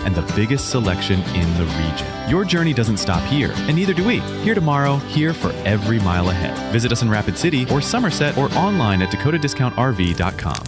and the biggest selection in the region. Your journey doesn't stop here, and neither do we. Here tomorrow, here for every mile ahead. Visit us in Rapid City or Somerset or online at DakotaDiscountRV.com.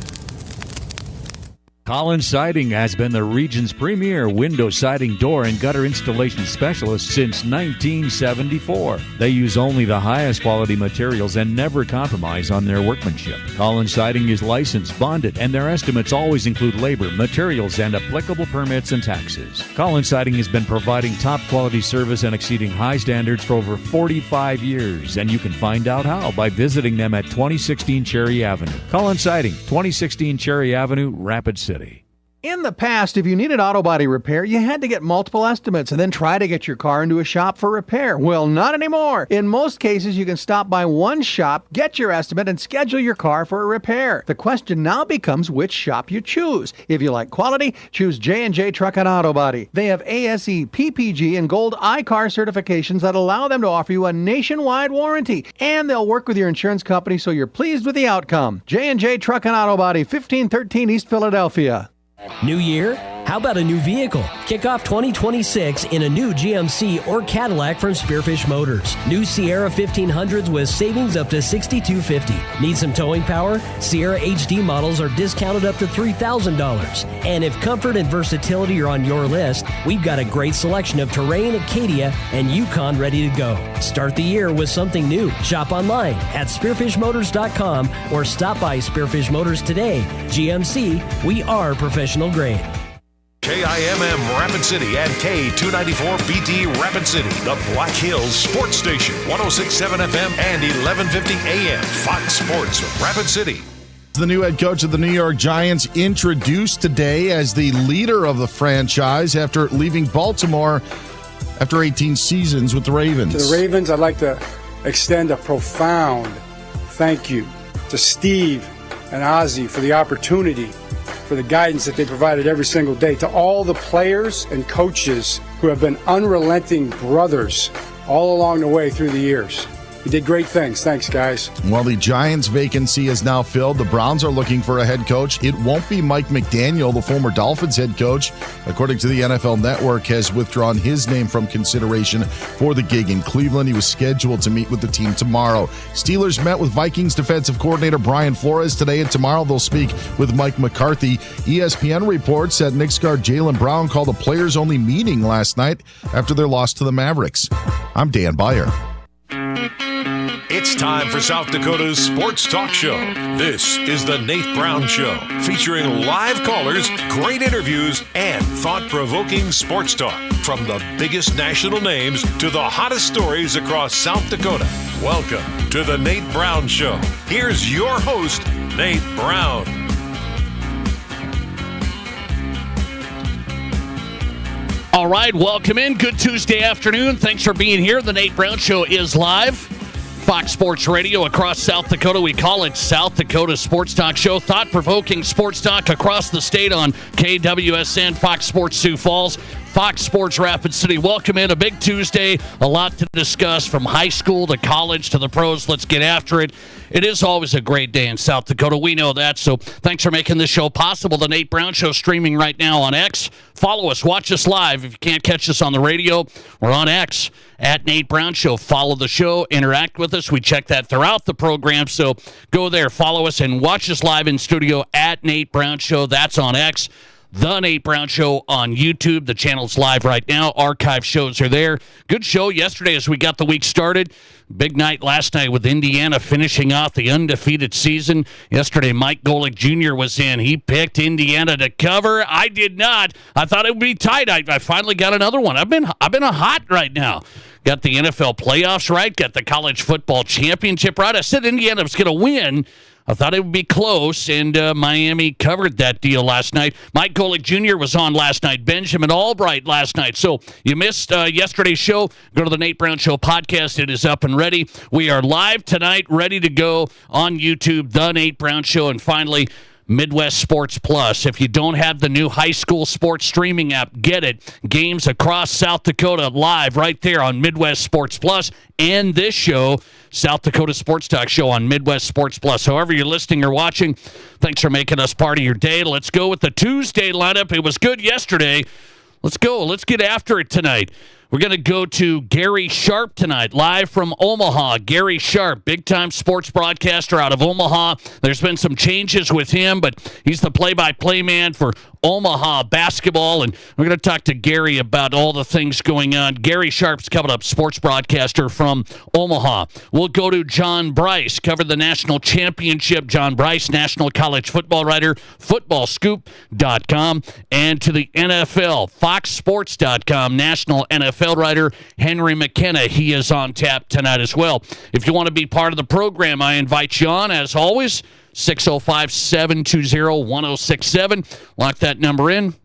Collins Siding has been the region's premier window siding, door, and gutter installation specialist since 1974. They use only the highest quality materials and never compromise on their workmanship. Collins Siding is licensed, bonded, and their estimates always include labor, materials, and applicable permits and taxes. Collins Siding has been providing top quality service and exceeding high standards for over 45 years, and you can find out how by visiting them at 2016 Cherry Avenue. Collins Siding, 2016 Cherry Avenue, Rapid City. In the past, if you needed auto body repair, you had to get multiple estimates and then try to get your car into a shop for repair. Well, not anymore. In most cases, you can stop by one shop, get your estimate, and schedule your car for a repair. The question now becomes which shop you choose. If you like quality, choose J&J Truck and Auto Body. They have ASE, PPG, and Gold iCar certifications that allow them to offer you a nationwide warranty. And they'll work with your insurance company so you're pleased with the outcome. J&J Truck and Auto Body, 1513 East Philadelphia. New year? How about a new vehicle? Kick off 2026 in a new GMC or Cadillac from Spearfish Motors. New Sierra 1500s with savings up to $6,250. Need some towing power? Sierra HD models are discounted up to $3,000. And if comfort and versatility are on your list, we've got a great selection of Terrain, Acadia, and Yukon ready to go. Start the year with something new. Shop online at spearfishmotors.com or stop by Spearfish Motors today. GMC, we are professional grade. KIMM Rapid City and K294BT Rapid City, the Black Hills Sports Station, 106.7 FM and 1150 AM, Fox Sports Rapid City. The new head coach of the New York Giants introduced today as the leader of the franchise after leaving Baltimore after 18 seasons with the Ravens. To the Ravens, I'd like to extend a profound thank you to Steve and Ozzie for the opportunity, for the guidance that they provided every single day, to all the players and coaches who have been unrelenting brothers all along the way through the years. You did great things. Thanks, guys. While the Giants' vacancy is now filled, the Browns are looking for a head coach. It won't be Mike McDaniel, the former Dolphins head coach. According to the NFL Network, has withdrawn his name from consideration for the gig in Cleveland. He was scheduled to meet with the team tomorrow. Steelers met with Vikings defensive coordinator Brian Flores today, and tomorrow they'll speak with Mike McCarthy. ESPN reports that Knicks guard Jaylen Brown called a players-only meeting last night after their loss to the Mavericks. I'm Dan Beyer. It's time for South Dakota's Sports Talk Show. This is the Nate Brown Show, featuring live callers, great interviews, and thought-provoking sports talk. From the biggest national names to the hottest stories across South Dakota. Welcome to the Nate Brown Show. Here's your host, Nate Brown. All right, welcome in. Good Tuesday afternoon. Thanks for being here. The Nate Brown Show is live. Fox Sports Radio across South Dakota. We call it South Dakota Sports Talk Show. Thought-provoking sports talk across the state on KWSN, Fox Sports Sioux Falls, Fox Sports Rapid City. Welcome in. A big Tuesday. A lot to discuss from high school to college to the pros. Let's get after it. It is always a great day in South Dakota. We know that. So thanks for making this show possible. The Nate Brown Show streaming right now on X. Follow us. Watch us live. If you can't catch us on the radio, we're on X at Nate Brown Show. Follow the show. Interact with us. We check that throughout the program. So go there, follow us, and watch us live in studio at Nate Brown Show. That's on X. The Nate Brown Show on YouTube. The channel's live right now. Archive shows are there. Good show yesterday as we got the week started. Big night last night with Indiana finishing off the undefeated season. Yesterday, Mike Golick Jr. was in. He picked Indiana to cover. I did not. I thought it would be tight. I finally got another one. I've been hot right now. Got the NFL playoffs right. Got the college football championship right. I said Indiana was going to win. I thought it would be close, and Miami covered that deal last night. Mike Golick Jr. was on last night. Benjamin Albright last night. So you missed yesterday's show, go to the Nate Brown Show podcast. It is up and ready. We are live tonight, ready to go on YouTube, The Nate Brown Show. And finally, Midwest Sports Plus. If you don't have the new high school sports streaming app, get it. Games across South Dakota live right there on Midwest Sports Plus, and this show, South Dakota Sports Talk Show on Midwest Sports Plus. However you're listening or watching, thanks for making us part of your day. Let's go with the Tuesday lineup. It was good yesterday. Let's go. Let's get after it tonight. We're going to go to Gary Sharp tonight, live from Omaha. Gary Sharp, big-time sports broadcaster out of Omaha. There's been some changes with him, but he's the play-by-play man for Omaha basketball, and we're going to talk to Gary about all the things going on. Gary Sharp's coming up, sports broadcaster from Omaha. We'll go to John Bryce, covered the national championship. John Bryce, national college football writer, footballscoop.com, and to the NFL, foxsports.com, national NFL writer Henry McKenna. He is on tap tonight as well. If you want to be part of the program, I invite you on, as always, 605-720-1067. Lock that number in.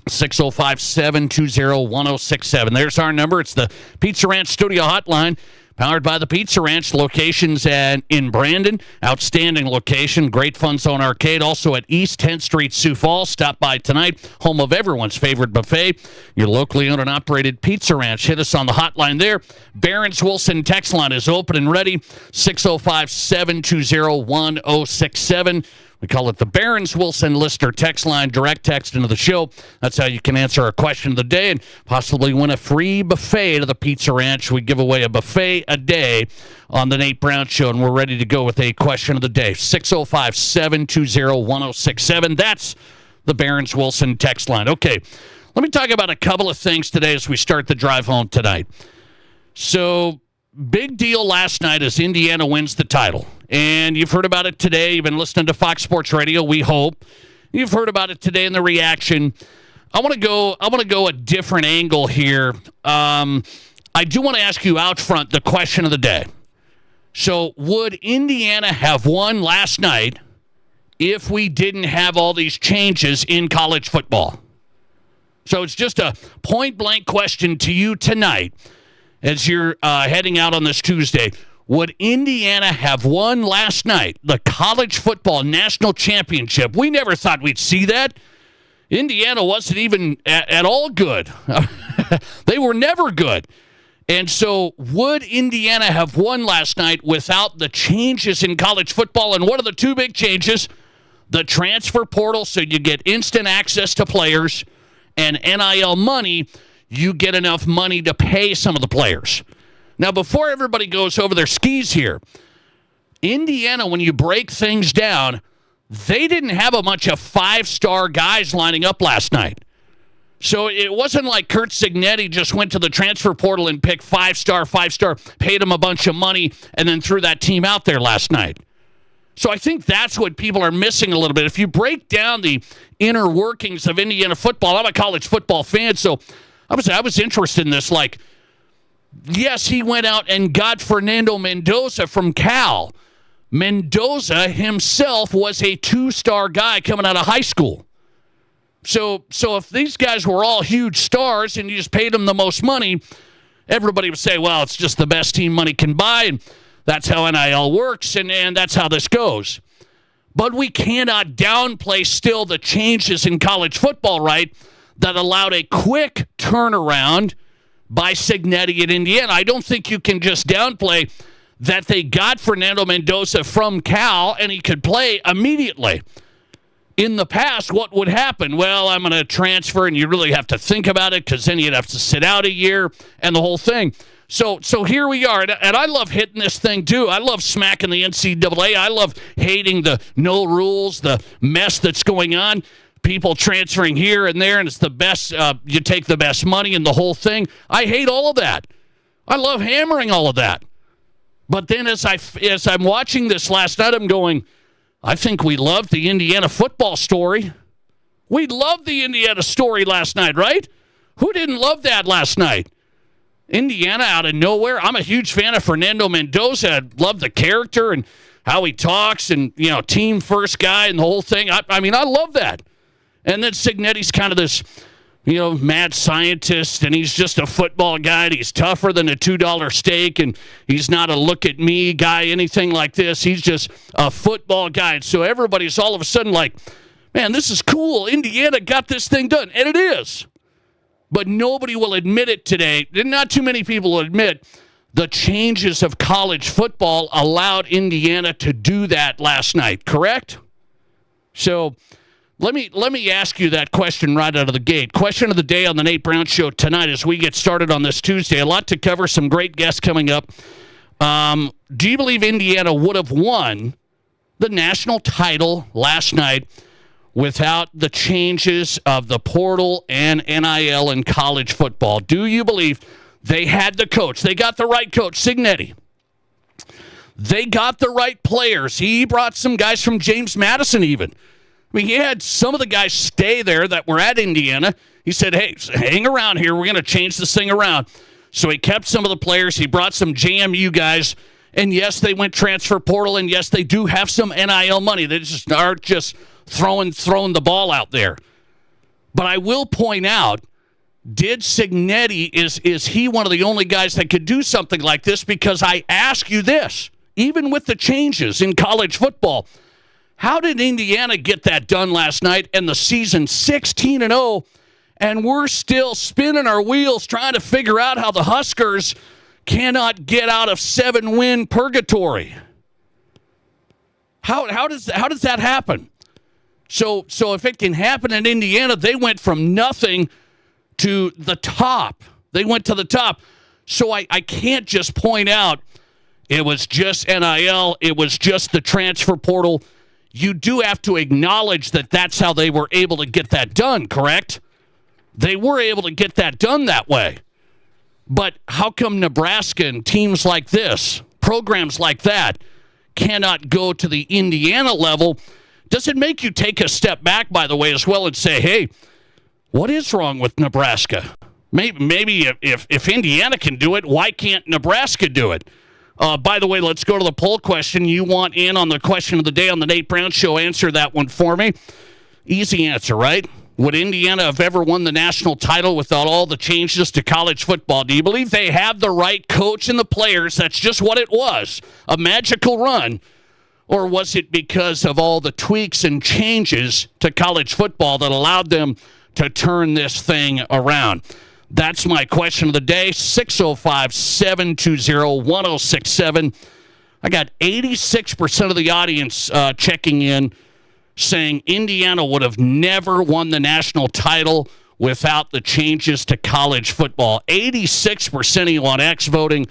605-720-1067. There's our number. It's the Pizza Ranch Studio Hotline, powered by the Pizza Ranch. Locations in Brandon. Outstanding location. Great Fun Zone Arcade. Also at East 10th Street, Sioux Falls. Stop by tonight. Home of everyone's favorite buffet. Your locally owned and operated Pizza Ranch. Hit us on the hotline there. Barron's Wilson text line is open and ready. 605-720-1067. We call it the Barron's Wilson Lister text line, direct text into the show. That's how you can answer a question of the day and possibly win a free buffet to the Pizza Ranch. We give away a buffet a day on the Nate Brown Show, and we're ready to go with a question of the day. 605-720-1067. That's the Barron's Wilson text line. Okay, let me talk about a couple of things today as we start the drive home tonight. So, big deal last night as Indiana wins the title. And you've heard about it today. You've been listening to Fox Sports Radio, we hope. You've heard about it today in the reaction. I want to go a different angle here. I do want to ask you out front the question of the day. So, would Indiana have won last night if we didn't have all these changes in college football? So, it's just a point-blank question to you tonight as you're heading out on this Tuesday. Would Indiana have won last night the college football national championship? We never thought we'd see that. Indiana wasn't even at all good. They were never good. And so would Indiana have won last night without the changes in college football? And what are the two big changes? The transfer portal, so you get instant access to players, and NIL money, you get enough money to pay some of the players. Now, before everybody goes over their skis here, Indiana, when you break things down, they didn't have a bunch of five-star guys lining up last night. So it wasn't like Curt Cignetti just went to the transfer portal and picked five-star, paid him a bunch of money, and then threw that team out there last night. So I think that's what people are missing a little bit. If you break down the inner workings of Indiana football, I'm a college football fan, so I was interested in this. Like, yes, he went out and got Fernando Mendoza from Cal. Mendoza himself was a two-star guy coming out of high school. So if these guys were all huge stars and you just paid them the most money, everybody would say, well, it's just the best team money can buy, and that's how NIL works, and that's how this goes. But we cannot downplay still the changes in college football, right, that allowed a quick turnaround by Cignetti at Indiana. I don't think you can just downplay that they got Fernando Mendoza from Cal and he could play immediately. In the past, what would happen? Well, I'm going to transfer, and you really have to think about it because then you'd have to sit out a year and the whole thing. So here we are, and I love hitting this thing too. I love smacking the NCAA. I love hating the no rules, the mess that's going on. People transferring here and there, and it's the best, you take the best money and the whole thing. I hate all of that. I love hammering all of that. But then as I'm watching this last night, I'm going, I think we loved the Indiana football story. We loved the Indiana story last night, right? Who didn't love that last night? Indiana out of nowhere. I'm a huge fan of Fernando Mendoza. I love the character and how he talks and, team first guy and the whole thing. I mean, I love that. And then Cignetti's kind of this, mad scientist, and he's just a football guy, and he's tougher than a $2 steak, and he's not a look-at-me guy, anything like this. He's just a football guy. And so everybody's all of a sudden like, man, this is cool. Indiana got this thing done. And it is. But nobody will admit it today. Not too many people will admit the changes of college football allowed Indiana to do that last night, correct? So Let me ask you that question right out of the gate. Question of the day on the Nate Brown Show tonight as we get started on this Tuesday. A lot to cover, some great guests coming up. Do you believe Indiana would have won the national title last night without the changes of the portal and NIL in college football? Do you believe they had the coach? They got the right coach, Cignetti. They got the right players. He brought some guys from James Madison even. I mean, he had some of the guys stay there that were at Indiana. He said, hey, hang around here. We're going to change this thing around. So he kept some of the players. He brought some JMU guys. And, yes, they went transfer portal. And, yes, they do have some NIL money. They just aren't just throwing the ball out there. But I will point out, did Cignetti, is he one of the only guys that could do something like this? Because I ask you this, even with the changes in college football, how did Indiana get that done last night and the season 16-0, and we're still spinning our wheels trying to figure out how the Huskers cannot get out of 7-win purgatory? How does that happen? So if it can happen in Indiana, they went from nothing to the top. They went to the top. So I can't just point out it was just NIL, it was just the transfer portal. You do have to acknowledge that that's how they were able to get that done, correct? They were able to get that done that way. But how come Nebraska and teams like this, programs like that, cannot go to the Indiana level? Does it make you take a step back, by the way, as well, and say, hey, what is wrong with Nebraska? Maybe if Indiana can do it, why can't Nebraska do it? By the way, let's go to the poll question. You want in on the question of the day on the Nate Brown Show? Answer that one for me. Easy answer, right? Would Indiana have ever won the national title without all the changes to college football? Do you believe they have the right coach and the players? That's just what it was, a magical run. Or was it because of all the tweaks and changes to college football that allowed them to turn this thing around? That's my question of the day, 605-720-1067. I got 86% of the audience checking in saying Indiana would have never won the national title without the changes to college football. 86% of you on X voting,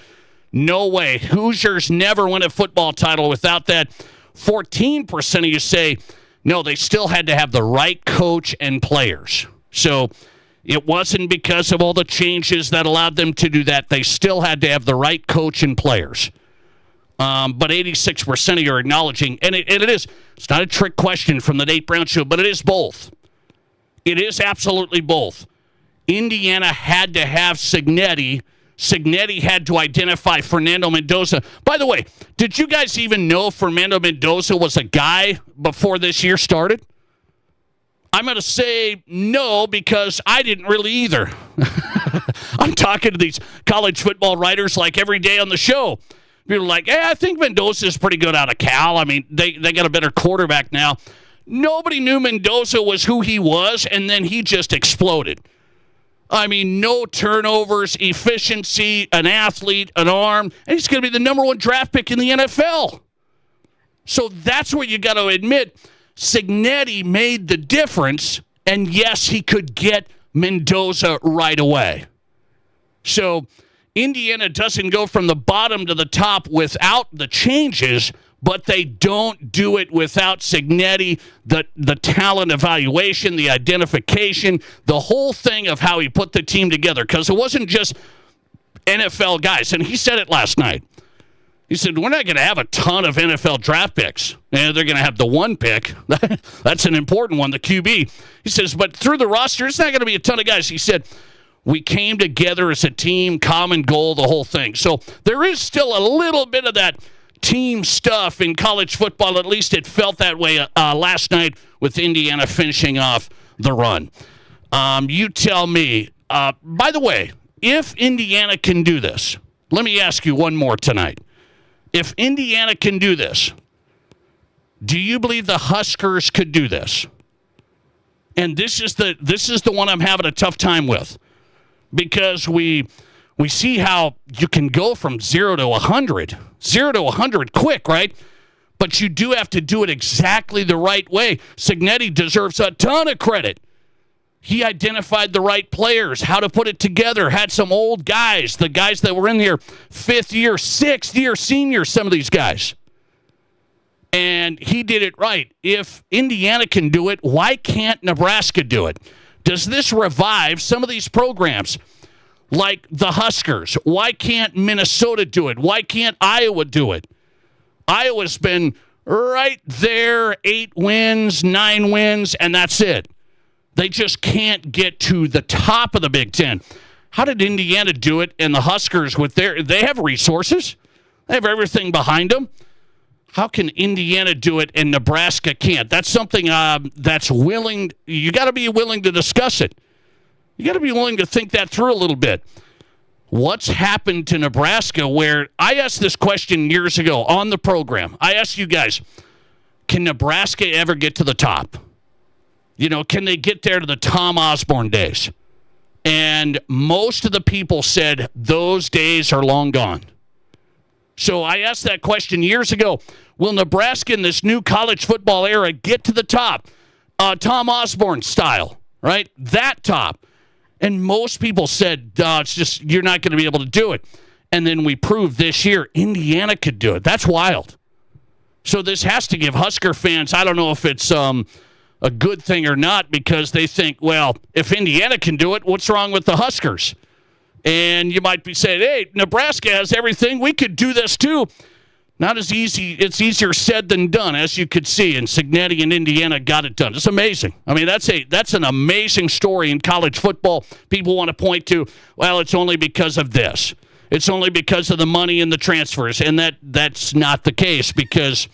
no way. Hoosiers never win a football title without that. 14% of you say, no, they still had to have the right coach and players. So it wasn't because of all the changes that allowed them to do that. They still had to have the right coach and players. But 86% of you are acknowledging, and it is, it's not a trick question from the Nate Brown Show, but it is both. It is absolutely both. Indiana had to have Cignetti. Cignetti had to identify Fernando Mendoza. By the way, did you guys even know Fernando Mendoza was a guy before this year started? I'm going to say no because I didn't really either. I'm talking to these college football writers like every day on the show. People are like, hey, I think Mendoza is pretty good out of Cal. I mean, they got a better quarterback now. Nobody knew Mendoza was who he was, and then he just exploded. I mean, no turnovers, efficiency, an athlete, an arm, and he's going to be the number one draft pick in the NFL. So that's what you got to admit. Cignetti made the difference, and yes, he could get Mendoza right away. So Indiana doesn't go from the bottom to the top without the changes, but they don't do it without Cignetti, the talent evaluation, the identification, the whole thing of how he put the team together. Because it wasn't just NFL guys, and he said it last night. He said, we're not going to have a ton of NFL draft picks. And they're going to have the one pick. That's an important one, the QB. He says, but through the roster, it's not going to be a ton of guys. He said, we came together as a team, common goal, the whole thing. So there is still a little bit of that team stuff in college football. At least it felt that way last night with Indiana finishing off the run. You tell me. By the way, if Indiana can do this, let me ask you one more tonight. If Indiana can do this, do you believe the Huskers could do this? And this is the one I'm having a tough time with, because we see how you can go from 0 to 100 quick, right? but you do have to do it exactly the right way. Cignetti deserves a ton of credit. He identified the right players, how to put it together, had some old guys, the guys that were in here, 5th year, 6th year seniors, some of these guys. And he did it right. If Indiana can do it, why can't Nebraska do it? Does this revive some of these programs like the Huskers? Why can't Minnesota do it? Why can't Iowa do it? Iowa's been right there, 8 wins, 9 wins, and that's it. They just can't get to the top of the Big Ten. How did Indiana do it? And the Huskers, they have resources. They have everything behind them. How can Indiana do it and Nebraska can't? That's something that's willing. You got to be willing to discuss it. You got to be willing to think that through a little bit. What's happened to Nebraska where I asked this question years ago on the program. I asked you guys, can Nebraska ever get to the top? Can they get there to the Tom Osborne days? And most of the people said those days are long gone. So I asked that question years ago. Will Nebraska in this new college football era get to the top? Tom Osborne style, right? That top. And most people said, it's just, you're not going to be able to do it. And then we proved this year, Indiana could do it. That's wild. So this has to give Husker fans, I don't know if it's a good thing or not, because they think, well, if Indiana can do it, what's wrong with the Huskers? And you might be saying, hey, Nebraska has everything. We could do this too. Not as easy. It's easier said than done, as you could see. And Cignetti and Indiana got it done. It's amazing. I mean, that's an amazing story in college football. People want to point to, well, it's only because of this. It's only because of the money and the transfers. And that's not the case, because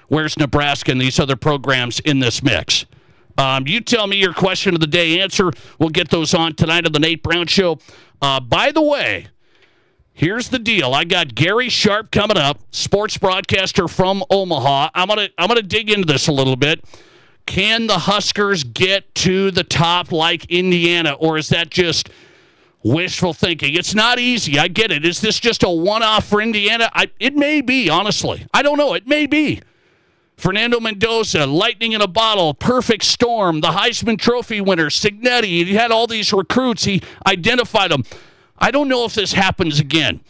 where's Nebraska and these other programs in this mix? You tell me your question of the day answer. We'll get those on tonight on the Nate Brown Show. By the way, here's the deal. I got Gary Sharp coming up, sports broadcaster from Omaha. I'm gonna dig into this a little bit. Can the Huskers get to the top like Indiana, or is that just wishful thinking? It's not easy. I get it. Is this just a one-off for Indiana? It may be, honestly. I don't know. It may be. Fernando Mendoza, lightning in a bottle, perfect storm, the Heisman Trophy winner, Cignetti. He had all these recruits. He identified them. I don't know if this happens again.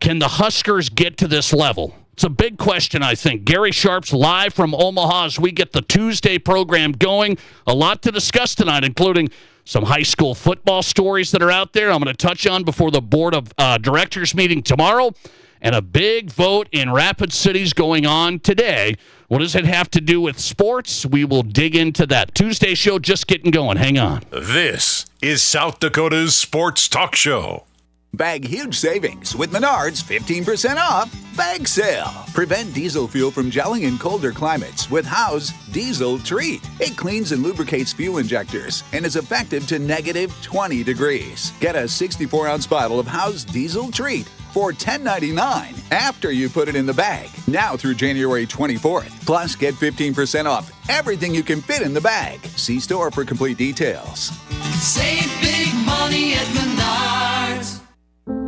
Can the Huskers get to this level? It's a big question, I think. Gary Sharp's live from Omaha as we get the Tuesday program going. A lot to discuss tonight, including some high school football stories that are out there I'm going to touch on before the board of directors meeting tomorrow. And a big vote in Rapid City's going on today. What does it have to do with sports? We will dig into that. Tuesday show just getting going. Hang on. This is South Dakota's Sports Talk Show. Bag huge savings with Menards 15% off bag sale. Prevent diesel fuel from gelling in colder climates with Howe's Diesel Treat. It cleans and lubricates fuel injectors and is effective to -20 degrees. Get a 64-ounce bottle of Howe's Diesel Treat for $10.99 after you put it in the bag. Now through January 24th. Plus, get 15% off everything you can fit in the bag. See store for complete details. Save big money at Menards.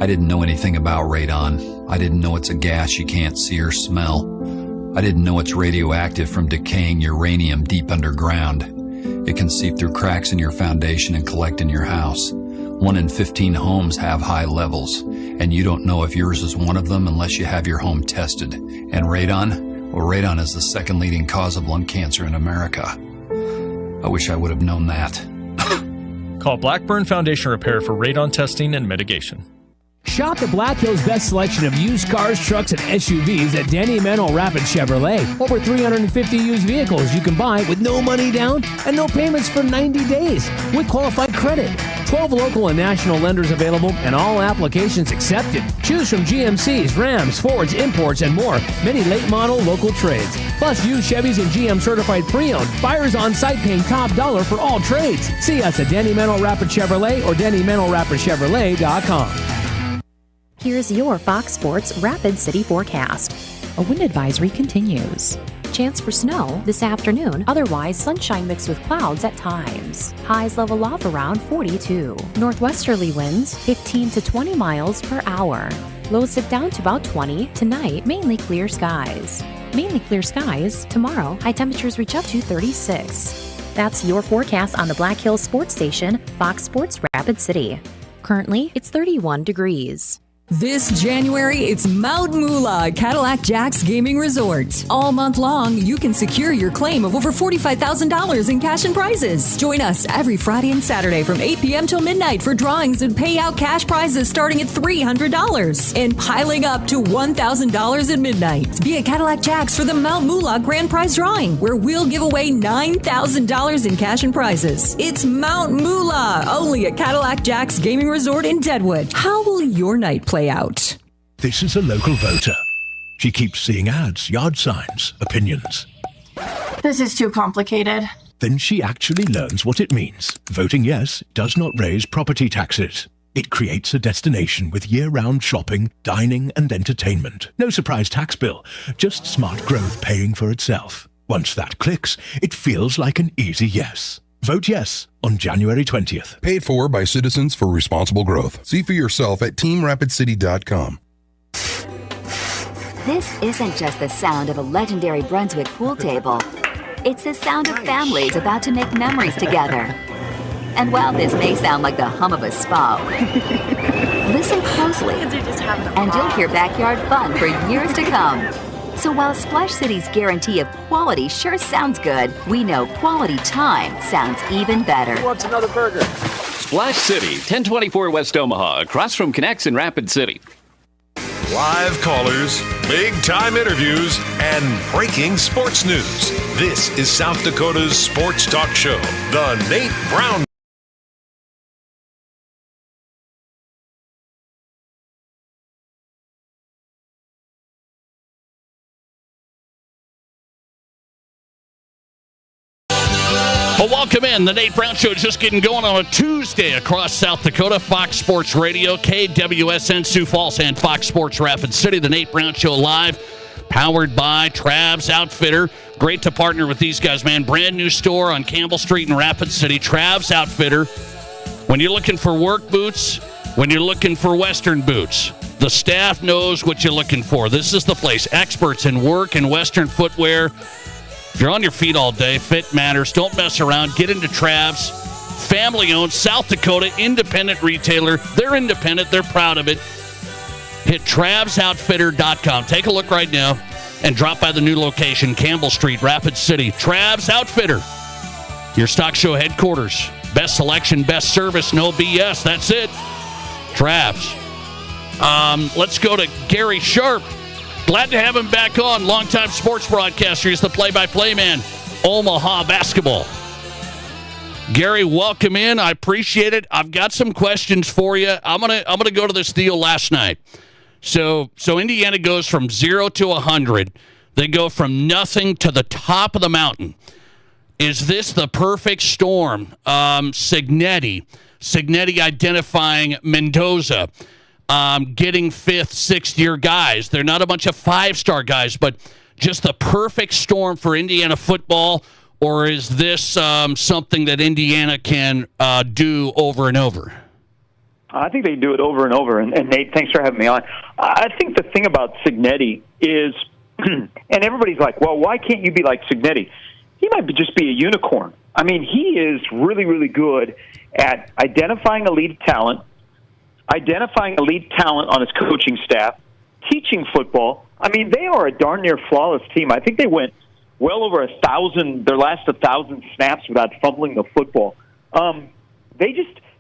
I didn't know anything about radon. I didn't know it's a gas you can't see or smell. I didn't know it's radioactive from decaying uranium deep underground. It can seep through cracks in your foundation and collect in your house. 1 in 15 homes have high levels, and you don't know if yours is one of them unless you have your home tested. And radon? Well, radon is the second leading cause of lung cancer in America. I wish I would have known that. Call Blackburn Foundation Repair for radon testing and mitigation. Shop the Black Hills best selection of used cars, trucks, and SUVs at Danny Mano Rapid Chevrolet. Over 350 used vehicles you can buy with no money down and no payments for 90 days with qualified credit. 12 local and national lenders available and all applications accepted. Choose from GMCs, Rams, Fords, imports, and more. Many late model local trades. Plus used Chevys and GM certified pre-owned. Buyers on site paying top dollar for all trades. See us at Danny Mano Rapid Chevrolet or DannyManoRapidChevrolet.com. Here's your Fox Sports Rapid City forecast. A wind advisory continues. Chance for snow this afternoon, otherwise sunshine mixed with clouds at times. Highs level off around 42. Northwesterly winds 15 to 20 miles per hour. Lows dip down to about 20. Tonight, mainly clear skies. Mainly clear skies. Tomorrow, high temperatures reach up to 36. That's your forecast on the Black Hills Sports Station, Fox Sports Rapid City. Currently, it's 31 degrees. This January, it's Mount Moolah Cadillac Jacks Gaming Resort. All month long, you can secure your claim of over $45,000 in cash and prizes. Join us every Friday and Saturday from 8 p.m. till midnight for drawings and payout cash prizes starting at $300 and piling up to $1,000 at midnight. Be at Cadillac Jacks for the Mount Moolah Grand Prize Drawing, where we'll give away $9,000 in cash and prizes. It's Mount Moolah, only at Cadillac Jacks Gaming Resort in Deadwood. How will your night play out? This is a local voter. She keeps seeing ads, yard signs, opinions. This is too complicated. Then she actually learns what it means. Voting yes does not raise property taxes. It creates a destination with year-round shopping, dining, and entertainment. No surprise tax bill, just smart growth paying for itself. Once that clicks, it feels like an easy yes. Vote yes on January 20th. Paid for by Citizens for Responsible Growth. See for yourself at teamrapidcity.com. This isn't just the sound of a legendary Brunswick pool table. It's the sound of families about to make memories together. And while this may sound like the hum of a spa, listen closely and you'll hear backyard fun for years to come. So while Splash City's guarantee of quality sure sounds good, we know quality time sounds even better. Who wants another burger? Splash City, 1024 West Omaha, across from Connects in Rapid City. Live callers, big-time interviews, and breaking sports news. This is South Dakota's sports talk show, The Nate Brown. Well, welcome in. The Nate Brown Show is just getting going on a Tuesday across South Dakota. Fox Sports Radio, KWSN Sioux Falls, and Fox Sports Rapid City. The Nate Brown Show live, powered by Trav's Outfitter. Great to partner with these guys, man. Brand new store on Campbell Street in Rapid City. Trav's Outfitter. When you're looking for work boots, when you're looking for Western boots, the staff knows what you're looking for. This is the place. Experts in work and Western footwear. If you're on your feet all day, fit matters. Don't mess around. Get into Trav's. Family-owned, South Dakota, independent retailer. They're independent. They're proud of it. Hit TravsOutfitter.com. Take a look right now and drop by the new location, Campbell Street, Rapid City. Trav's Outfitter, your stock show headquarters. Best selection, best service, no BS. That's it. Trav's. Let's go to Gary Sharp. Glad to have him back on. Longtime sports broadcaster. He's the play-by-play man. Omaha basketball. Gary, welcome in. I appreciate it. I've got some questions for you. I'm gonna go to this deal last night. So Indiana goes from 0 to 100. They go from nothing to the top of the mountain. Is this the perfect storm? Signetti identifying Mendoza. Getting fifth, sixth-year guys. They're not a bunch of five-star guys, but just the perfect storm for Indiana football, or is this something that Indiana can do over and over? I think they do it over and over. And Nate, thanks for having me on. I think the thing about Signetti is, and everybody's like, well, why can't you be like Signetti? He might just be a unicorn. I mean, he is really, really good at identifying elite talent on his coaching staff, teaching football. I mean, they are a darn near flawless team. I think they went well over 1,000, their last 1,000 snaps without fumbling the football.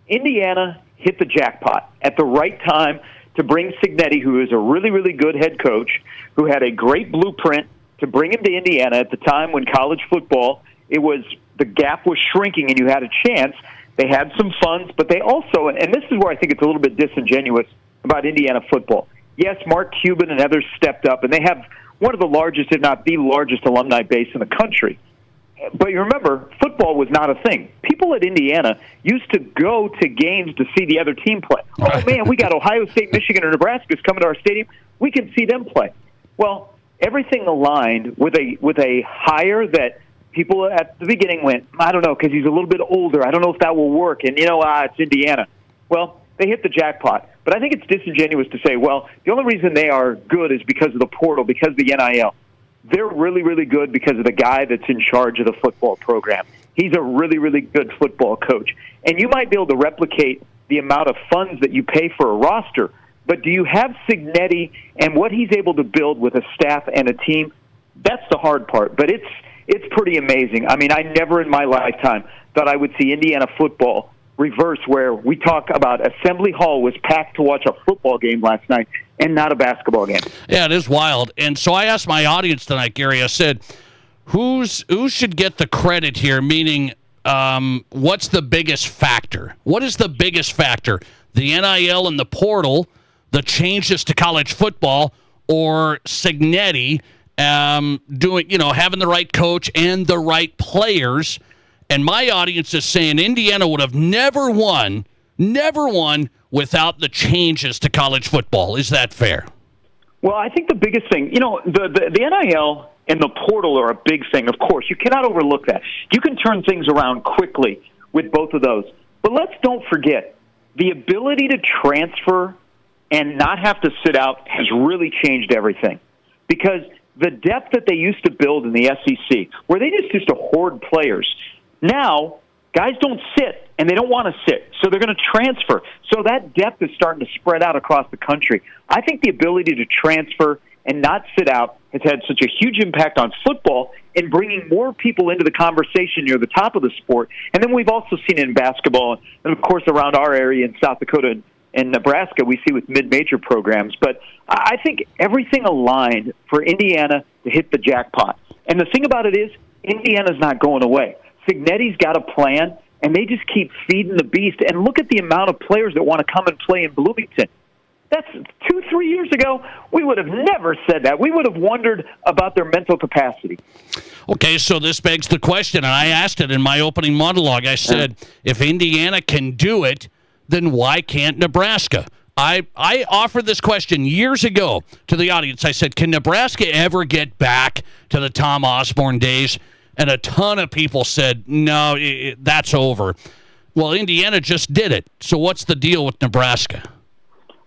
Indiana hit the jackpot at the right time to bring Signetti, who is a really, really good head coach, who had a great blueprint to bring him to Indiana at the time when college football, the gap was shrinking and you had a chance. They had some funds, but they also, and this is where I think it's a little bit disingenuous about Indiana football. Yes, Mark Cuban and others stepped up, and they have one of the largest, if not the largest, alumni base in the country. But you remember, football was not a thing. People at Indiana used to go to games to see the other team play. Oh, man, we got Ohio State, Michigan, or Nebraska's coming to our stadium. We can see them play. Well, everything aligned with a hire that people at the beginning went, I don't know, because he's a little bit older. I don't know if that will work. And, it's Indiana. Well, they hit the jackpot. But I think it's disingenuous to say, well, the only reason they are good is because of the portal, because of the NIL. they're really, really good because of the guy that's in charge of the football program. He's a really, really good football coach. And you might be able to replicate the amount of funds that you pay for a roster, but do you have Cignetti and what he's able to build with a staff and a team? That's the hard part, but it's pretty amazing. I mean, I never in my lifetime thought I would see Indiana football reverse, where we talk about Assembly Hall was packed to watch a football game last night and not a basketball game. Yeah, it is wild. And so I asked my audience tonight, Gary, I said, who should get the credit here, meaning what's the biggest factor? What is the biggest factor? The NIL and the portal, the changes to college football, or Cignetti doing, having the right coach and the right players? And my audience is saying Indiana would have never won without the changes to college football. Is that fair? Well, I think the biggest thing, the NIL and the portal are a big thing, of course. You cannot overlook that. You can turn things around quickly with both of those. But let's don't forget, the ability to transfer and not have to sit out has really changed everything. Because the depth that they used to build in the SEC, where they just used to hoard players, now guys don't sit, and they don't want to sit, so they're going to transfer. So that depth is starting to spread out across the country. I think the ability to transfer and not sit out has had such a huge impact on football in bringing more people into the conversation near the top of the sport. And then we've also seen it in basketball, and of course around our area in South Dakota and Nebraska, we see with mid-major programs. But I think everything aligned for Indiana to hit the jackpot. And the thing about it is, Indiana's not going away. Cignetti's got a plan, and they just keep feeding the beast. And look at the amount of players that want to come and play in Bloomington. That's 2-3 years ago, we would have never said that. We would have wondered about their mental capacity. Okay, so this begs the question, and I asked it in my opening monologue. I said, if Indiana can do it, then why can't Nebraska? I offered this question years ago to the audience. I said, can Nebraska ever get back to the Tom Osborne days? And a ton of people said, no, that's over. Well, Indiana just did it. So what's the deal with Nebraska?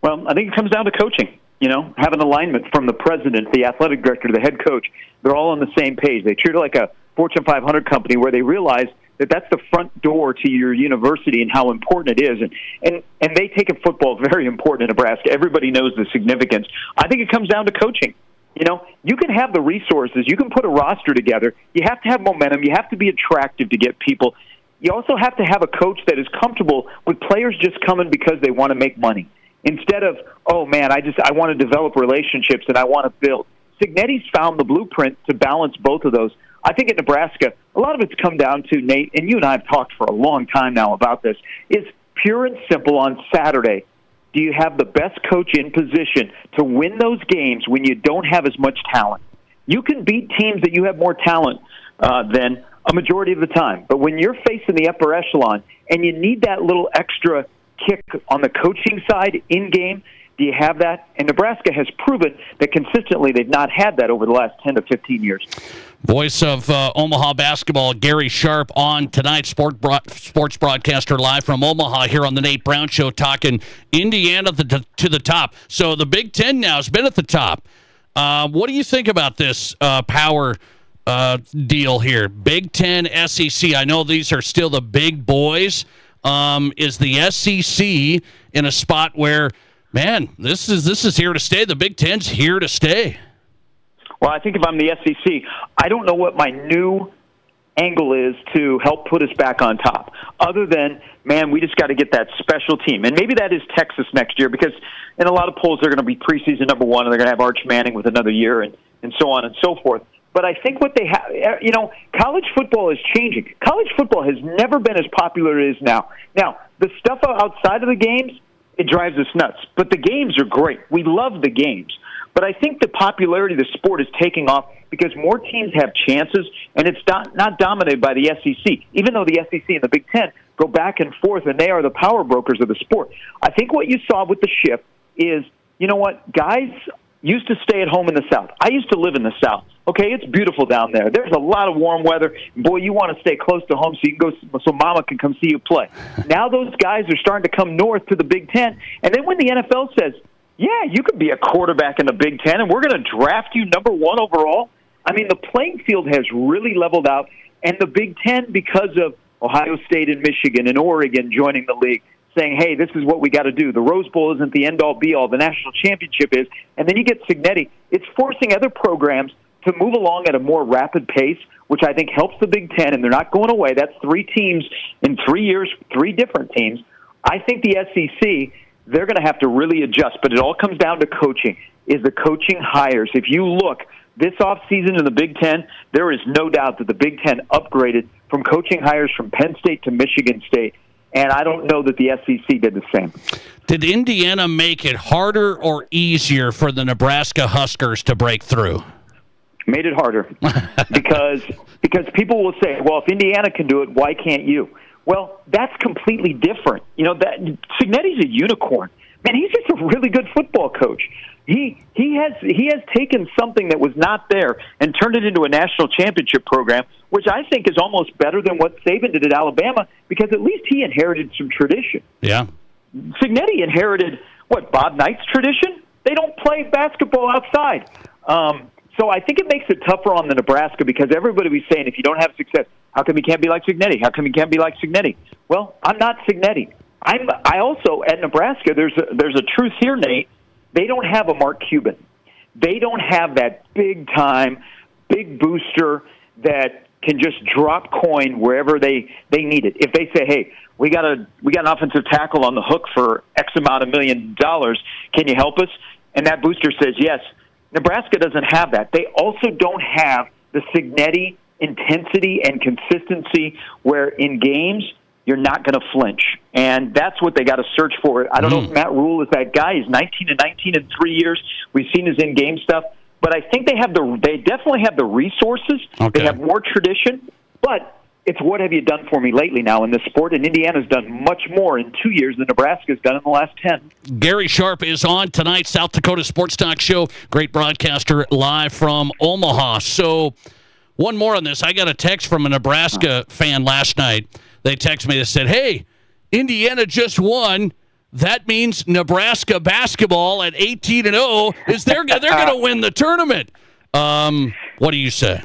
Well, I think it comes down to coaching. Having alignment from the president, the athletic director, the head coach. They're all on the same page. They treat it like a Fortune 500 company where they realize that that's the front door to your university and how important it is. And they take football very important in Nebraska. Everybody knows the significance. I think it comes down to coaching. You can have the resources. You can put a roster together. You have to have momentum. You have to be attractive to get people. You also have to have a coach that is comfortable with players just coming because they want to make money. Instead of, oh, man, I want to develop relationships and I want to build. Cignetti's found the blueprint to balance both of those. I think at Nebraska, a lot of it's come down to, Nate, and you and I have talked for a long time now about this, is pure and simple on Saturday. Do you have the best coach in position to win those games when you don't have as much talent? You can beat teams that you have more talent than a majority of the time. But when you're facing the upper echelon and you need that little extra kick on the coaching side in-game, do you have that? And Nebraska has proven that consistently they've not had that over the last 10 to 15 years. Voice of Omaha basketball, Gary Sharp, on tonight's sports broadcaster live from Omaha here on the Nate Brown Show, talking Indiana to the top. So the Big Ten now has been at the top. What do you think about this power deal here? Big Ten, SEC. I know these are still the big boys. Is the SEC in a spot where, man, this is here to stay? The Big Ten's here to stay. Well, I think if I'm the SEC, I don't know what my new angle is to help put us back on top, other than, man, we just got to get that special team. And maybe that is Texas next year, because in a lot of polls they're going to be preseason number one, and they're going to have Arch Manning with another year, and so on and so forth. But I think what they have, college football is changing. College football has never been as popular as it is now. Now, the stuff outside of the games, it drives us nuts. But the games are great. We love the games. But I think the popularity of the sport is taking off because more teams have chances, and it's not dominated by the SEC, even though the SEC and the Big Ten go back and forth, and they are the power brokers of the sport. I think what you saw with the shift is, you know what, guys used to stay at home in the South. I used to live in the South. Okay, it's beautiful down there. There's a lot of warm weather. Boy, you want to stay close to home so you can go, so Mama can come see you play. Now those guys are starting to come north to the Big Ten, and then when the NFL says, yeah, you could be a quarterback in the Big Ten, and we're going to draft you number one overall, I mean, the playing field has really leveled out, and the Big Ten, because of Ohio State and Michigan and Oregon joining the league, saying, hey, this is what we got to do. The Rose Bowl isn't the end-all, be-all. The national championship is. And then you get Cignetti. It's forcing other programs to move along at a more rapid pace, which I think helps the Big Ten, and they're not going away. That's 3 teams in 3 years, 3 different teams. I think the SEC, they're going to have to really adjust, but it all comes down to coaching. Is the coaching hires? If you look this offseason in the Big Ten, there is no doubt that the Big Ten upgraded from coaching hires from Penn State to Michigan State. And I don't know that the SEC did the same. Did Indiana make it harder or easier for the Nebraska Huskers to break through? Made it harder because people will say, well, if Indiana can do it, why can't you? Well, that's completely different. You know, that Cignetti's a unicorn. Man, he's just a really good football coach. He has taken something that was not there and turned it into a national championship program, which I think is almost better than what Saban did at Alabama, because at least he inherited some tradition. Yeah. Cignetti inherited, Bob Knight's tradition? They don't play basketball outside. So I think it makes it tougher on the Nebraska, because everybody was saying, if you don't have success, how come you can't be like Cignetti? How come you can't be like Cignetti? Well, I'm not Cignetti. I also, at Nebraska, there's a truth here, Nate. They don't have a Mark Cuban. They don't have that big-time, big booster that can just drop coin wherever they need it. If they say, hey, we got an offensive tackle on the hook for X amount of $1 million, can you help us? And that booster says yes. Nebraska doesn't have that. They also don't have the Cignetti intensity and consistency where in games you're not going to flinch. And that's what they got to search for. I don't know if Matt Rule is that guy. He's 19-19 in 3 years. We've seen his in-game stuff. But I think they definitely have the resources. Okay. They have more tradition. But it's what have you done for me lately now in this sport? And Indiana's done much more in 2 years than Nebraska's done in the last 10. Gary Sharp is on tonight, South Dakota Sports Talk Show. Great broadcaster live from Omaha. So one more on this. I got a text from a Nebraska fan last night. They texted me that said, hey, Indiana just won. That means Nebraska basketball at 18-0 is they're going to win the tournament. What do you say?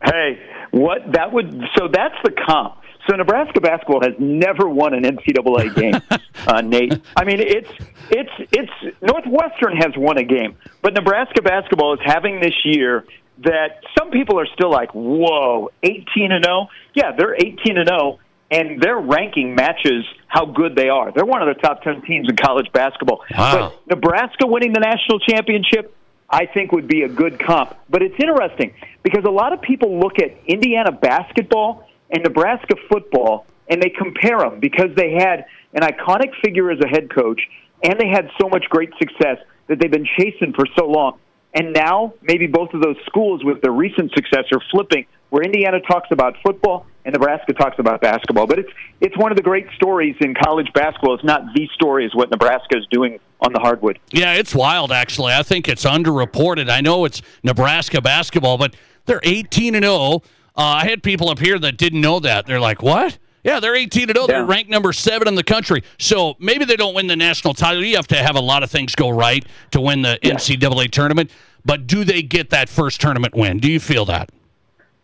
Hey, so that's the comp. So Nebraska basketball has never won an NCAA game, Nate. I mean, it's Northwestern has won a game, but Nebraska basketball is having this year that some people are still like, whoa, 18-0? Yeah, they're 18-0. And their ranking matches how good they are. They're one of the top 10 teams in college basketball. Wow. But Nebraska winning the national championship, I think, would be a good comp. But it's interesting because a lot of people look at Indiana basketball and Nebraska football, and they compare them because they had an iconic figure as a head coach, and they had so much great success that they've been chasing for so long. And now maybe both of those schools with their recent success are flipping, where Indiana talks about football and Nebraska talks about basketball. But it's one of the great stories in college basketball. It's not the story is what Nebraska is doing on the hardwood. Yeah, it's wild, actually. I think it's underreported. I know it's Nebraska basketball, but they're 18-0. I had people up here that didn't know that. They're like, what? Yeah, they're 18-0. Yeah. They're ranked number 7 in the country. So maybe they don't win the national title. You have to have a lot of things go right to win the NCAA tournament. But do they get that first tournament win? Do you feel that?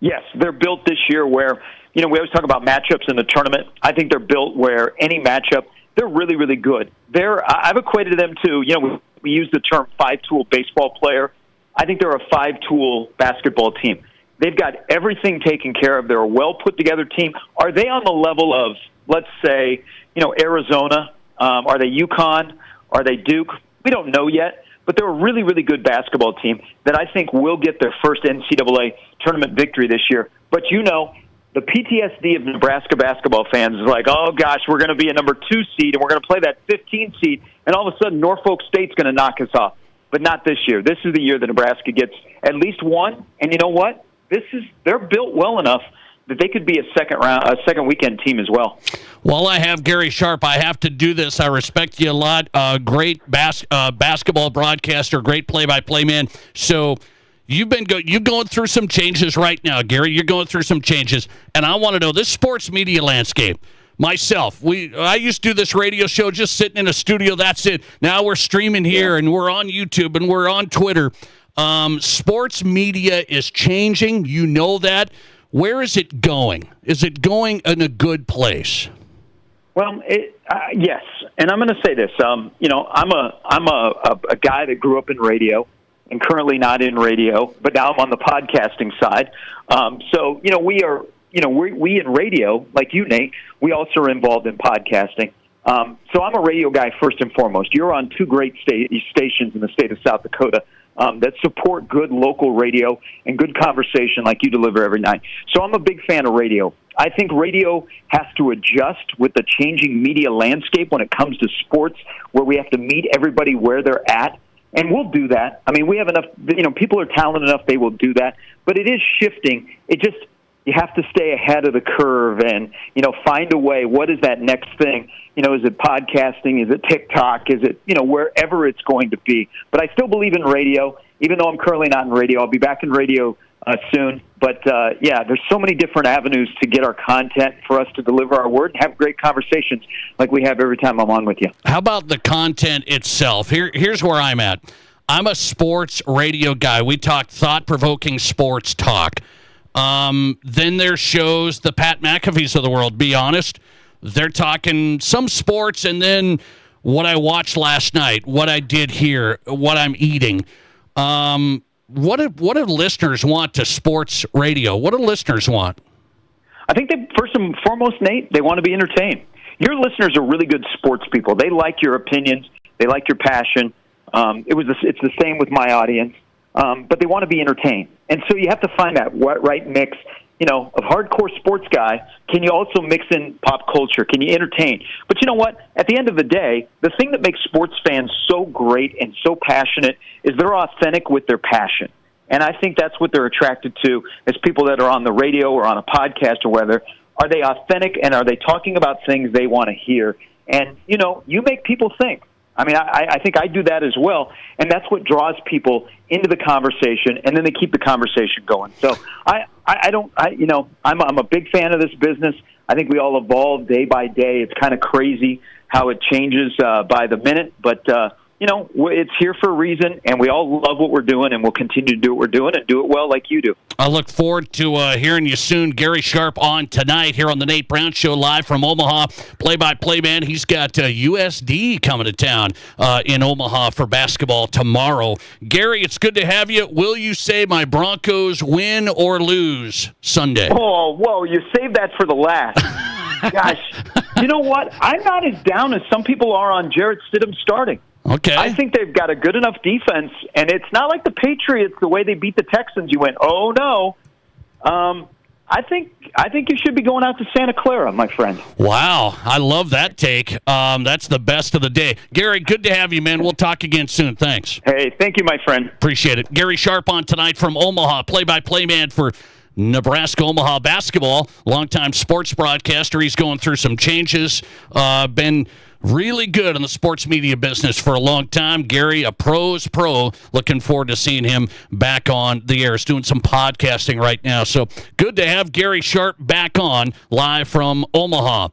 Yes, they're built this year where, we always talk about matchups in the tournament. I think they're built where any matchup, they're really, really good. I've equated them to, we use the term 5-tool baseball player. I think they're a 5-tool basketball team. They've got everything taken care of. They're a well-put-together team. Are they on the level of, let's say, Arizona? Are they UConn? Are they Duke? We don't know yet, but they're a really, really good basketball team that I think will get their first NCAA tournament victory this year. But the PTSD of Nebraska basketball fans is like, oh, gosh, we're going to be a number 2 seed, and we're going to play that 15 seed, and all of a sudden Norfolk State's going to knock us off. But not this year. This is the year that Nebraska gets at least one, and you know what? They're built well enough that they could be a second weekend team as well. While I have Gary Sharp, I have to do this. I respect you a lot. Great basketball broadcaster, great play-by-play man. So you're going through some changes right now, Gary. You're going through some changes, and I want to know this sports media landscape. Myself, I used to do this radio show just sitting in a studio. That's it. Now we're streaming here, and we're on YouTube, and we're on Twitter. Sports media is changing. You know that. Where is it going? Is it going in a good place? Well, yes, and I'm going to say this. I'm a guy that grew up in radio and currently not in radio, but now I'm on the podcasting side. So we in radio, like you, Nate, we also are involved in podcasting. So I'm a radio guy first and foremost. You're on two great stations in the state of South Dakota that support good local radio and good conversation like you deliver every night. So I'm a big fan of radio. I think radio has to adjust with the changing media landscape when it comes to sports, where we have to meet everybody where they're at. And we'll do that. I mean, we have enough, people are talented enough, they will do that. But it is shifting. You have to stay ahead of the curve and, find a way. What is that next thing? Is it podcasting? Is it TikTok? Is it, wherever it's going to be? But I still believe in radio, even though I'm currently not in radio. I'll be back in radio soon. But, there's so many different avenues to get our content for us to deliver our word and have great conversations like we have every time I'm on with you. How about the content itself? Here's where I'm at. I'm a sports radio guy. We talk thought-provoking sports talk. Then there's shows, the Pat McAfees of the world, be honest. They're talking some sports and then what I watched last night, what I did here, what I'm eating. What do listeners want to sports radio? What do listeners want? I think that first and foremost, Nate, they want to be entertained. Your listeners are really good sports people. They like your opinions. They like your passion. It's the same with my audience. But they want to be entertained. And so you have to find that right mix, of hardcore sports guy. Can you also mix in pop culture? Can you entertain? But you know what? At the end of the day, the thing that makes sports fans so great and so passionate is they're authentic with their passion. And I think that's what they're attracted to as people that are on the radio or on a podcast or whether. Are they authentic and are they talking about things they want to hear? And, you make people think. I mean, I think I do that as well, and that's what draws people into the conversation, and then they keep the conversation going. So I'm a big fan of this business. I think we all evolve day by day. It's kind of crazy how it changes by the minute, but it's here for a reason, and we all love what we're doing, and we'll continue to do what we're doing and do it well like you do. I look forward to hearing you soon. Gary Sharp on tonight here on the Nate Brown Show live from Omaha. Play-by-play man, he's got USD coming to town in Omaha for basketball tomorrow. Gary, it's good to have you. Will you say my Broncos win or lose Sunday? Oh, whoa, you saved that for the last. Gosh, you know what? I'm not as down as some people are on Jarrett Stidham starting. Okay. I think they've got a good enough defense, and it's not like the Patriots, the way they beat the Texans. You went, oh, no. I think you should be going out to Santa Clara, my friend. Wow. I love that take. That's the best of the day. Gary, good to have you, man. We'll talk again soon. Thanks. Hey, thank you, my friend. Appreciate it. Gary Sharp on tonight from Omaha, play-by-play man for Nebraska-Omaha basketball. Longtime sports broadcaster. He's going through some changes. Been really good in the sports media business for a long time. Gary, a pro's pro. Looking forward to seeing him back on the air. He's doing some podcasting right now. So good to have Gary Sharp back on live from Omaha.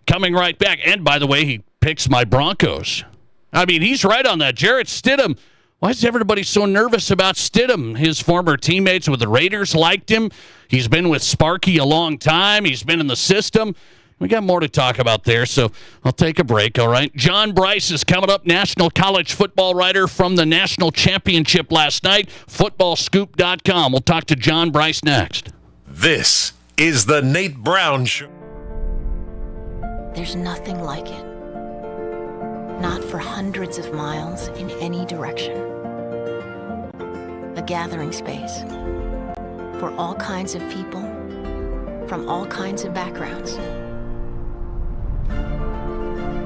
Coming right back. And by the way, he picks my Broncos. I mean, he's right on that. Jarrett Stidham. Why is everybody so nervous about Stidham? His former teammates with the Raiders liked him. He's been with Sparky a long time. He's been in the system. We got more to talk about there, so I'll take a break, all right? John Bryce is coming up, national college football writer from the national championship last night, footballscoop.com. We'll talk to John Bryce next. This is the Nate Brown Show. There's nothing like it. Not for hundreds of miles in any direction. A gathering space for all kinds of people from all kinds of backgrounds.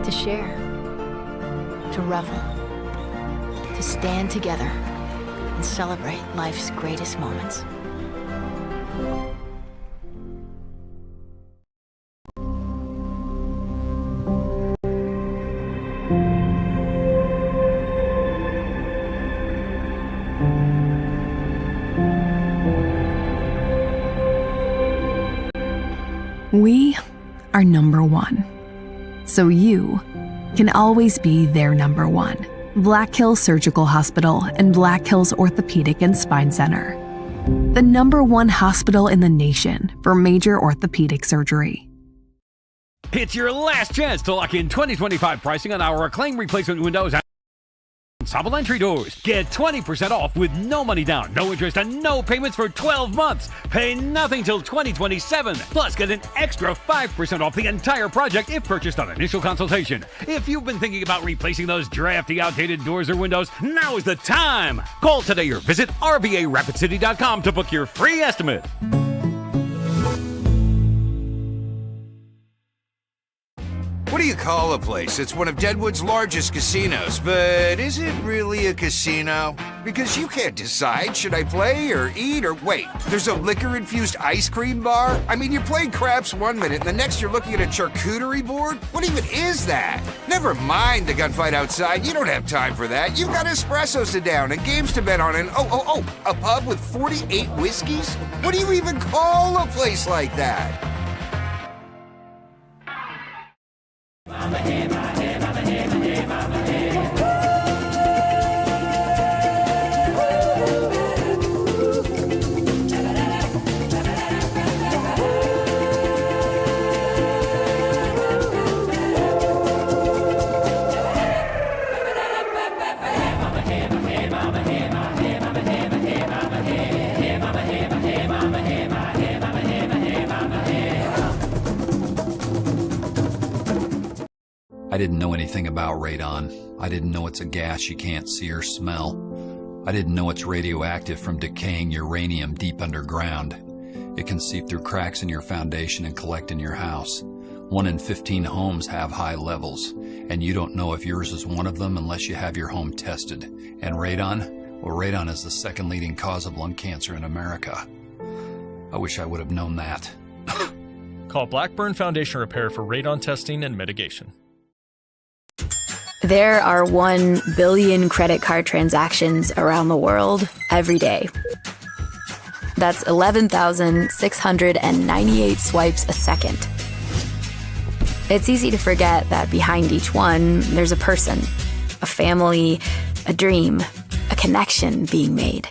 To share, to revel, to stand together and celebrate life's greatest moments. We are number one. So you can always be their number one. Black Hills Surgical Hospital and Black Hills Orthopedic and Spine Center. The #1 hospital in the nation for major orthopedic surgery. It's your last chance to lock in 2025 pricing on our Acclaim replacement windows and supplementary doors. Get 20% off with no money down, no interest, and no payments for 12 months. Pay nothing till 2027. Plus, get an extra 5% off the entire project if purchased on initial consultation. If you've been thinking about replacing those drafty, outdated doors or windows, now is the time. Call today or visit RVARapidCity.com to book your free estimate. What do you call a place? It's one of Deadwood's largest casinos, but is it really a casino? Because you can't decide, should I play or eat or wait? There's a liquor-infused ice cream bar? I mean, you're playing craps one minute, and the next you're looking at a charcuterie board? What even is that? Never mind the gunfight outside. You don't have time for that. You've got espressos to down and games to bet on, and a pub with 48 whiskeys? What do you even call a place like that? I didn't know anything about radon. I didn't know it's a gas you can't see or smell. I didn't know it's radioactive from decaying uranium deep underground. It can seep through cracks in your foundation and collect in your house. 1 in 15 homes have high levels, and you don't know if yours is one of them unless you have your home tested. And radon? Well, radon is the second leading cause of lung cancer in America. I wish I would have known that. Call Blackburn Foundation Repair for radon testing and mitigation. There are 1 billion credit card transactions around the world every day. That's 11,698 swipes a second. It's easy to forget that behind each one, there's a person, a family, a dream, a connection being made.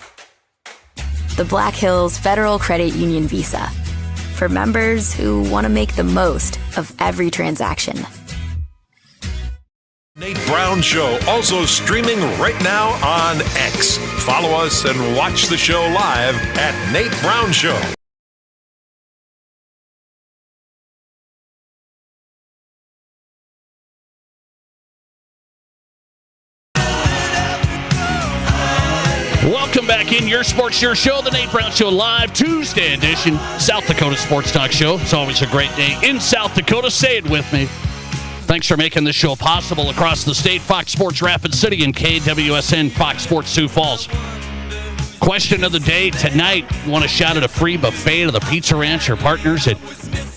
The Black Hills Federal Credit Union Visa, for members who want to make the most of every transaction. Nate Brown Show, also streaming right now on X. Follow us and watch the show live at Nate Brown Show. Welcome back in Your Sports, Your Show, the Nate Brown Show live Tuesday edition, South Dakota Sports Talk Show. It's always a great day in South Dakota. Say it with me. Thanks for making this show possible across the state. Fox Sports Rapid City and KWSN Fox Sports Sioux Falls. Question of the day tonight. You want to shout at a free buffet to the Pizza Ranch, our partners at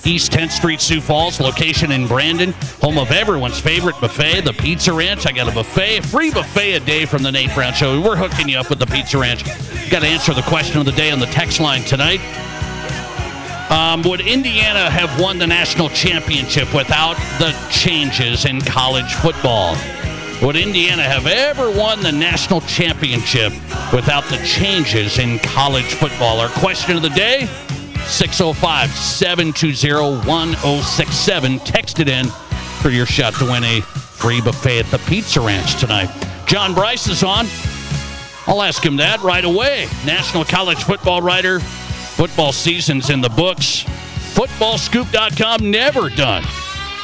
East 10th Street, Sioux Falls, location in Brandon, home of everyone's favorite buffet, the Pizza Ranch. I got a buffet, a free buffet a day from the Nate Brown Show. We're hooking you up with the Pizza Ranch. Got to answer the question of the day on the text line tonight. Would Indiana have won the national championship without the changes in college football? Would Indiana have ever won the national championship without the changes in college football? Our question of the day, 605-720-1067. Text it in for your shot to win a free buffet at the Pizza Ranch tonight. John Bryce is on. I'll ask him that right away. National college football writer. Football season's in the books. Footballscoop.com, never done.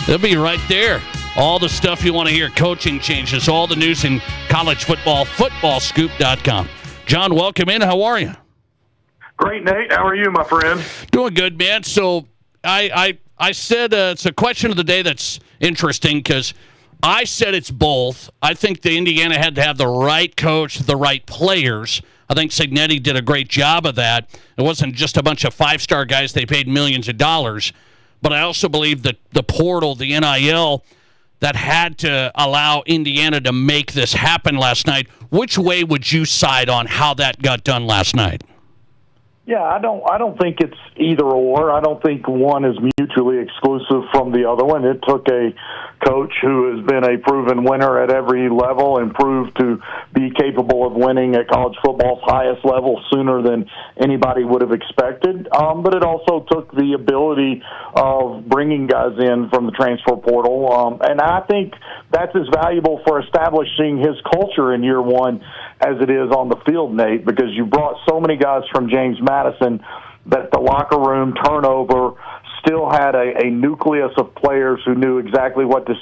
They'll be right there. All the stuff you want to hear, coaching changes, all the news in college football, footballscoop.com. John, welcome in. How are you? Great, Nate. How are you, my friend? Doing good, man. So I said it's a question of the day that's interesting because I said it's both. I think the Indiana had to have the right coach, the right players. I think Cignetti did a great job of that. It wasn't just a bunch of five-star guys they paid millions of dollars. But I also believe that the portal, the NIL, that had to allow Indiana to make this happen last night. Which way would you side on how that got done last night? Yeah, I don't think it's either or. I don't think one is mutually exclusive from the other one. It took a coach who has been a proven winner at every level and proved to be capable of winning at college football's highest level sooner than anybody would have expected. But it also took the ability of bringing guys in from the transfer portal. And I think that's as valuable for establishing his culture in year one as it is on the field, Nate, because you brought so many guys from James Madison that the locker room turnover still had a nucleus of players who knew exactly what to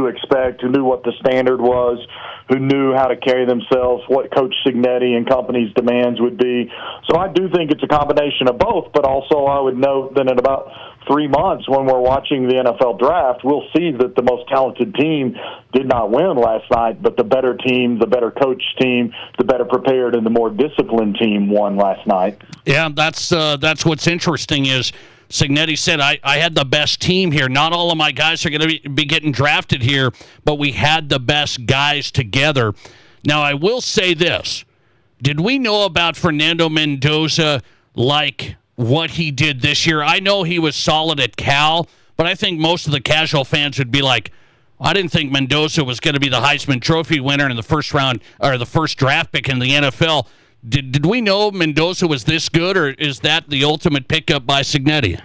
expect, who knew what the standard was, who knew how to carry themselves, what Coach Cignetti and company's demands would be. So I do think it's a combination of both, but also I would note that in about 3 months when we're watching the NFL draft, we'll see that the most talented team did not win last night, but the better team, the better coached team, the better prepared and the more disciplined team won last night. Yeah, that's what's interesting is Cignetti said, I had the best team here. Not all of my guys are going to be getting drafted here, but we had the best guys together. Now, I will say this. Did we know about Fernando Mendoza like what he did this year? I know he was solid at Cal, but I think most of the casual fans would be like, I didn't think Mendoza was going to be the Heisman Trophy winner in the first round or the first draft pick in the NFL. Did we know Mendoza was this good, or is that the ultimate pickup by Cignetti?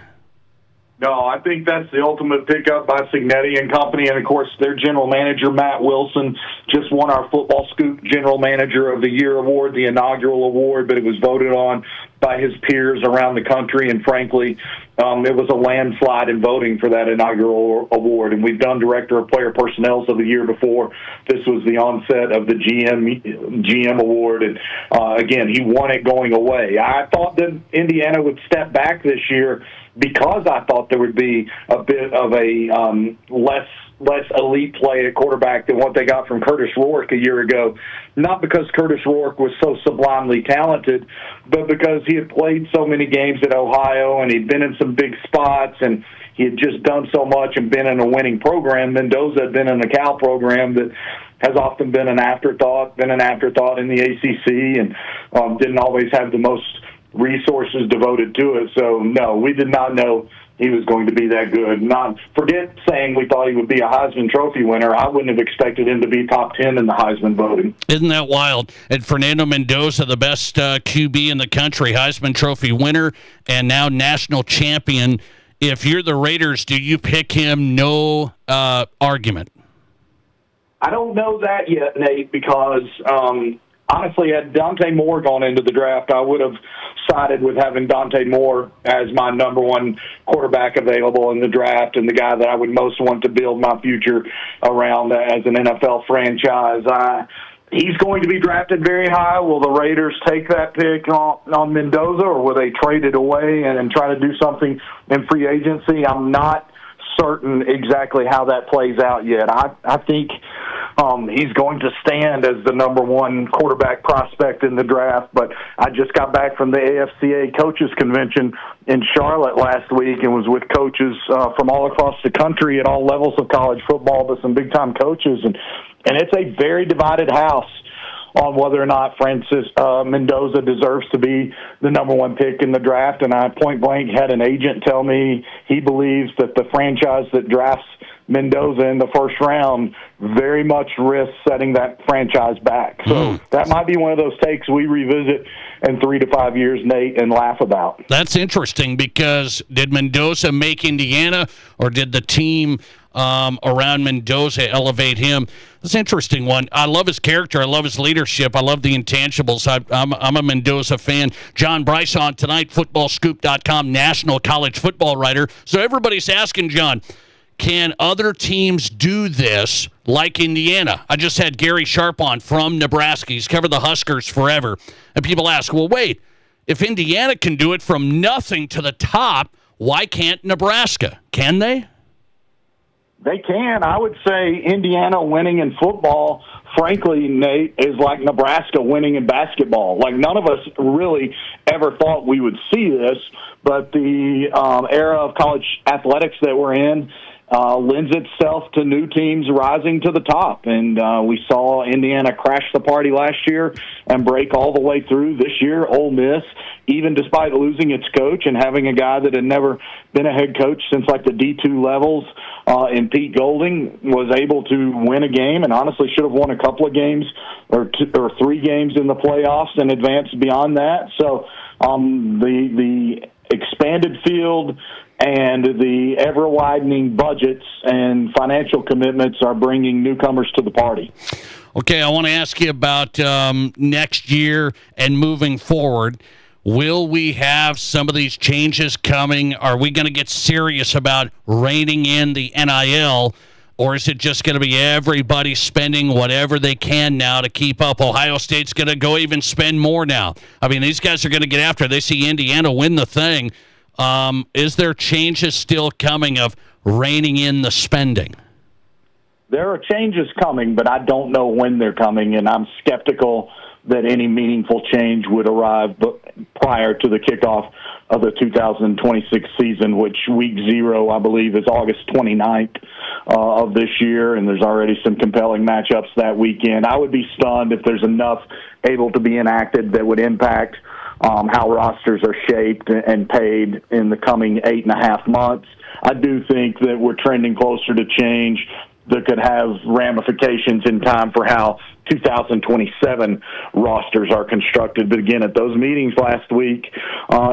No, I think that's the ultimate pickup by Cignetti and company. And, of course, their general manager, Matt Wilson, just won our Football Scoop General Manager of the Year award, the inaugural award, but it was voted on by his peers around the country. And, frankly, it was a landslide in voting for that inaugural award. And we've done Director of Player Personnel of the year before. This was the onset of the GM award. And, again, he won it going away. I thought that Indiana would step back this year because I thought there would be a bit of a less elite play at quarterback than what they got from Curtis Rourke a year ago. Not because Curtis Rourke was so sublimely talented, but because he had played so many games at Ohio and he'd been in some big spots and he had just done so much and been in a winning program. Mendoza had been in the Cal program that has often been an afterthought in the ACC and didn't always have the most resources devoted to it. So, no, we did not know he was going to be that good. Forget saying we thought he would be a Heisman Trophy winner. I wouldn't have expected him to be top 10 in the Heisman voting. Isn't that wild? And Fernando Mendoza, the best QB in the country, Heisman Trophy winner, and now national champion. If you're the Raiders, do you pick him? No argument. I don't know that yet, Nate, because honestly, had Dante Moore gone into the draft, I would have sided with having Dante Moore as my number one quarterback available in the draft and the guy that I would most want to build my future around as an NFL franchise. He's going to be drafted very high. Will the Raiders take that pick on Mendoza, or will they trade it away and try to do something in free agency? I'm not certain exactly how that plays out yet. I think he's going to stand as the number one quarterback prospect in the draft, but I just got back from the AFCA Coaches Convention in Charlotte last week and was with coaches from all across the country at all levels of college football, but some big-time coaches, and it's a very divided house on whether or not Francis Mendoza deserves to be the number one pick in the draft. And I point-blank had an agent tell me he believes that the franchise that drafts Mendoza in the first round very much risks setting that franchise back. So that might be one of those takes we revisit in 3 to 5 years, Nate, and laugh about. That's interesting because did Mendoza make Indiana, or did the team around Mendoza elevate him? That's an interesting one. I love his character. I love his leadership. I love the intangibles. I'm a Mendoza fan. John Bryson tonight, footballscoop.com, national college football writer. So everybody's asking, John, can other teams do this like Indiana? I just had Gary Sharp on from Nebraska. He's covered the Huskers forever. And people ask, well, wait, if Indiana can do it from nothing to the top, why can't Nebraska? Can they? They can. I would say Indiana winning in football, frankly, Nate, is like Nebraska winning in basketball. Like, none of us really ever thought we would see this, but the era of college athletics that we're in, lends itself to new teams rising to the top. And we saw Indiana crash the party last year and break all the way through. This year, Ole Miss, even despite losing its coach and having a guy that had never been a head coach since like the D2 levels, in Pete Golding, was able to win a game and honestly should have won a couple of games or 3 games in the playoffs and advanced beyond that. So the expanded field and the ever-widening budgets and financial commitments are bringing newcomers to the party. Okay, I want to ask you about next year and moving forward. Will we have some of these changes coming? Are we going to get serious about reining in the NIL, or is it just going to be everybody spending whatever they can now to keep up? Ohio State's going to go even spend more now. I mean, these guys are going to get after it. They see Indiana win the thing. Is there changes still coming of reining in the spending? There are changes coming, but I don't know when they're coming, and I'm skeptical that any meaningful change would arrive prior to the kickoff of the 2026 season, which week 0, I believe, is August 29th of this year, and there's already some compelling matchups that weekend. I would be stunned if there's enough able to be enacted that would impact how rosters are shaped and paid in the coming 8.5 months. I do think that we're trending closer to change that could have ramifications in time for how 2027 rosters are constructed. But again, at those meetings last week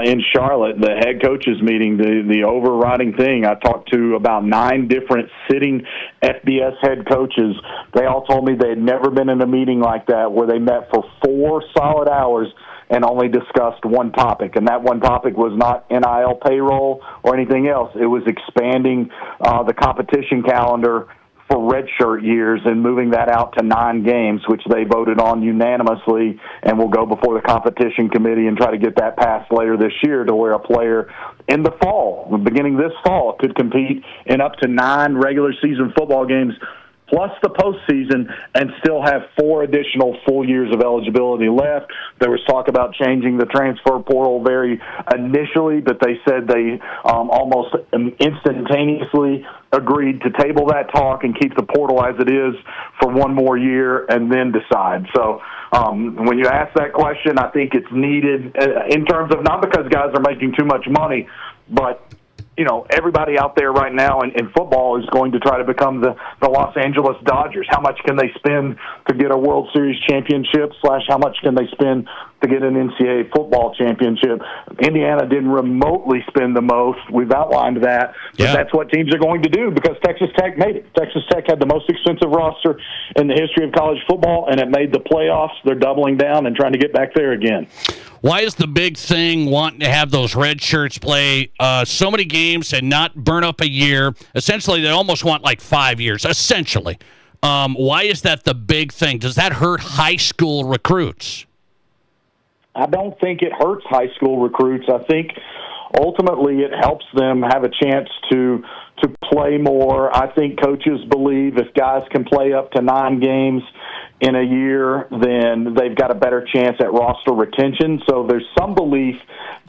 in Charlotte, the head coaches meeting, the overriding thing, I talked to about 9 different sitting FBS head coaches. They all told me they had never been in a meeting like that where they met for 4 solid hours and only discussed one topic. And that one topic was not NIL payroll or anything else. It was expanding the competition calendar for redshirt years and moving that out to 9 games, which they voted on unanimously, and will go before the competition committee and try to get that passed later this year to where a player in the fall, beginning this fall, could compete in up to 9 regular season football games plus the postseason and still have 4 additional full years of eligibility left. There was talk about changing the transfer portal very initially, but they said they almost instantaneously agreed to table that talk and keep the portal as it is for 1 more year and then decide. So when you ask that question, I think it's needed in terms of not because guys are making too much money, but you know, everybody out there right now in football is going to try to become the Los Angeles Dodgers. How much can they spend to get a World Series championship / how much can they spend to get an NCAA football championship? Indiana didn't remotely spend the most. We've outlined that. But that's what teams are going to do because Texas Tech made it. Texas Tech had the most expensive roster in the history of college football, and it made the playoffs. They're doubling down and trying to get back there again. Why is the big thing wanting to have those red shirts play so many games and not burn up a year? Essentially, they almost want like 5 years, essentially. Why is that the big thing? Does that hurt high school recruits? I don't think it hurts high school recruits. I think ultimately it helps them have a chance to play more. I think coaches believe if guys can play up to 9 games in a year, then they've got a better chance at roster retention. So there's some belief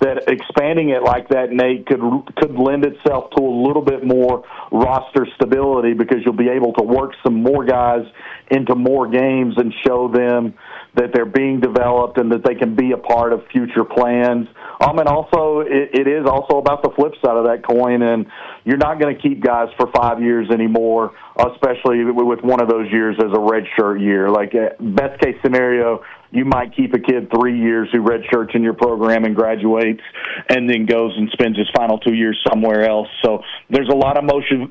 that expanding it like that, Nate, could lend itself to a little bit more roster stability because you'll be able to work some more guys into more games and show them that they're being developed and that they can be a part of future plans. And also, it is also about the flip side of that coin, and you're not going to keep guys for 5 years anymore, especially with one of those years as a redshirt year. Like, best case scenario, you might keep a kid 3 years who redshirts in your program and graduates and then goes and spends his final 2 years somewhere else. So there's a lot of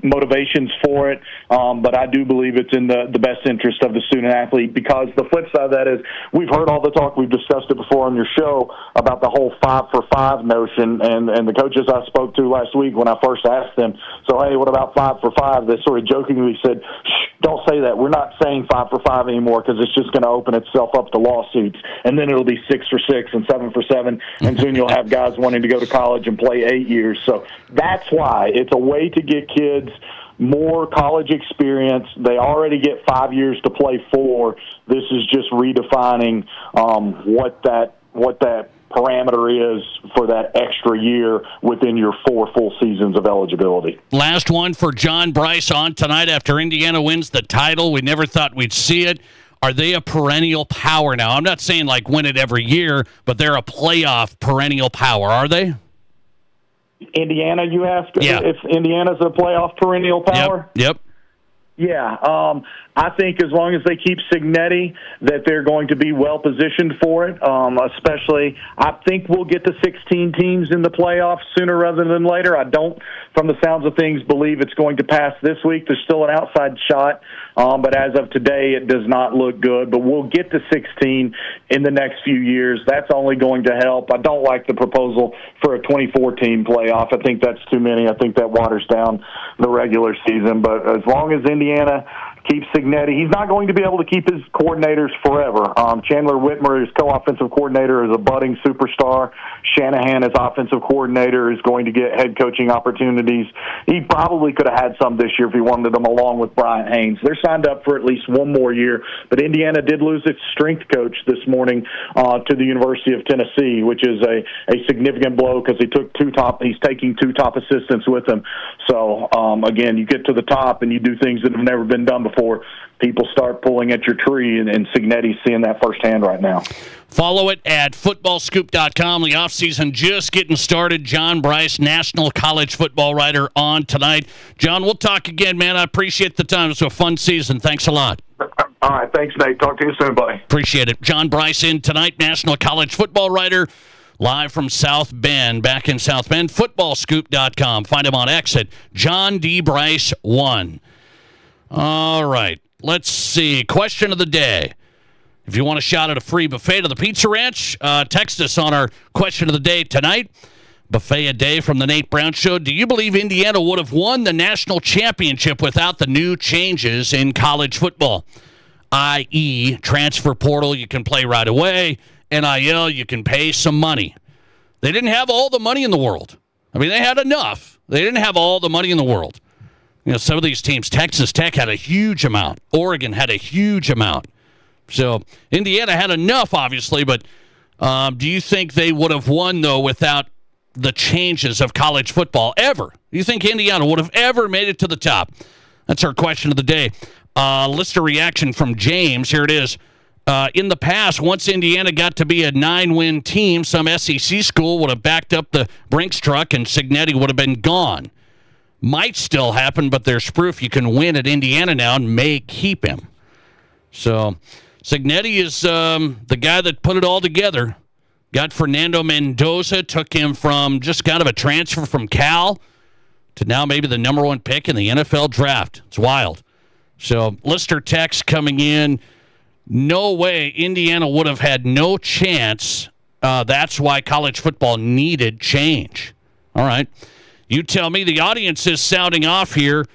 motivations for it, but I do believe it's in the best interest of the student athlete because the flip side of that is we've heard all the talk, we've discussed it before on your show about the whole 5-for-5 notion, and the coaches I spoke to last week when I first asked them, so hey, what about 5-for-5? They sort of jokingly said, shh, don't say that. We're not saying 5-for-5 anymore because it's just going to open itself up to lawsuits, and then it'll be 6-for-6 and 7-for-7, and soon you'll have guys wanting to go to college and play 8 years. So that's why it's a way to get kids more college experience. They already get 5 years to play 4. This is just redefining what that parameter is for that extra year within your 4 full seasons of eligibility. Last one for John Bryce on tonight after Indiana wins the title. We never thought we'd see it. Are they a perennial power now? I'm not saying like win it every year, but they're a playoff perennial power, are they? Indiana, you ask? Yeah. If Indiana's a playoff perennial power? Yep. Yeah, I think as long as they keep Signetti, that they're going to be well positioned for it. Especially, I think we'll get to 16 teams in the playoffs sooner rather than later. I don't, from the sounds of things, believe it's going to pass this week. There's still an outside shot, but as of today, it does not look good. But we'll get to 16 in the next few years. That's only going to help. I don't like the proposal for a 24-team playoff. I think that's too many. I think that waters down the regular season. But as long as Indiana keeps Signetti, he's not going to be able to keep his coordinators forever. Chandler Whitmer, his co-offensive coordinator, is a budding superstar. Shanahan, as offensive coordinator, is going to get head coaching opportunities. He probably could have had some this year if he wanted them, along with Bryant Haynes. They're signed up for at least one more year, but Indiana did lose its strength coach this morning to the University of Tennessee, which is a significant blow because he's taking 2 top assistants with him. So, again, you get to the top and you do things that have never been done before. People start pulling at your tree, and Signetti's seeing that firsthand right now. Follow it at footballscoop.com. The offseason just getting started. John Bryce, national college football writer, on tonight. John, we'll talk again, man. I appreciate the time. It's a fun season. Thanks a lot. All right. Thanks, Nate. Talk to you soon, buddy. Appreciate it. John Bryce in tonight, national college football writer, live from South Bend, back in South Bend. Footballscoop.com. Find him on X at John D. Bryce 1. All right, let's see. Question of the day. If you want a shot at a free buffet to the Pizza Ranch, text us on our question of the day tonight. Buffet a day from the Nate Brown Show. Do you believe Indiana would have won the national championship without the new changes in college football? I.e., transfer portal, you can play right away. NIL, you can pay some money. They didn't have all the money in the world. I mean, they had enough. They didn't have all the money in the world. You know, some of these teams, Texas Tech had a huge amount. Oregon had a huge amount. So Indiana had enough, obviously, but do you think they would have won, though, without the changes of college football ever? Do you think Indiana would have ever made it to the top? That's our question of the day. Listener reaction from James. Here it is. In the past, once Indiana got to be a 9-win team, some SEC school would have backed up the Brinks truck and Signetti would have been gone. Might still happen, but there's proof you can win at Indiana now and may keep him. So Signetti is the guy that put it all together. Got Fernando Mendoza, took him from just kind of a transfer from Cal to now maybe the number 1 pick in the NFL draft. It's wild. So listener text coming in, no way Indiana would have had no chance. That's why college football needed change. All right. You tell me. The audience is sounding off here.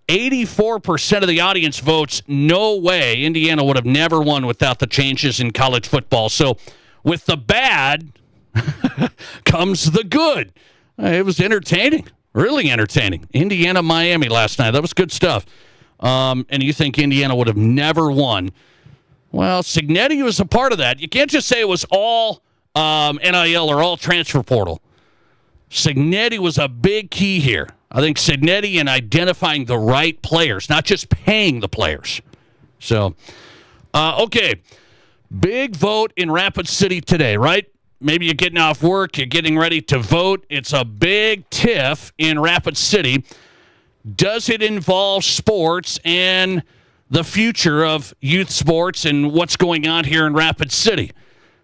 84% of the audience votes no way. Indiana would have never won without the changes in college football. So with the bad comes the good. It was entertaining, really entertaining. Indiana, Miami last night. That was good stuff. And you think Indiana would have never won. Well, Signetti was a part of that. You can't just say it was all NIL or all transfer portal. Signetti was a big key here. I think Signetti in identifying the right players, not just paying the players. So, okay. Big vote in Rapid City today, right? Maybe you're getting off work, you're getting ready to vote. It's a big tiff in Rapid City. Does it involve sports and the future of youth sports and what's going on here in Rapid City?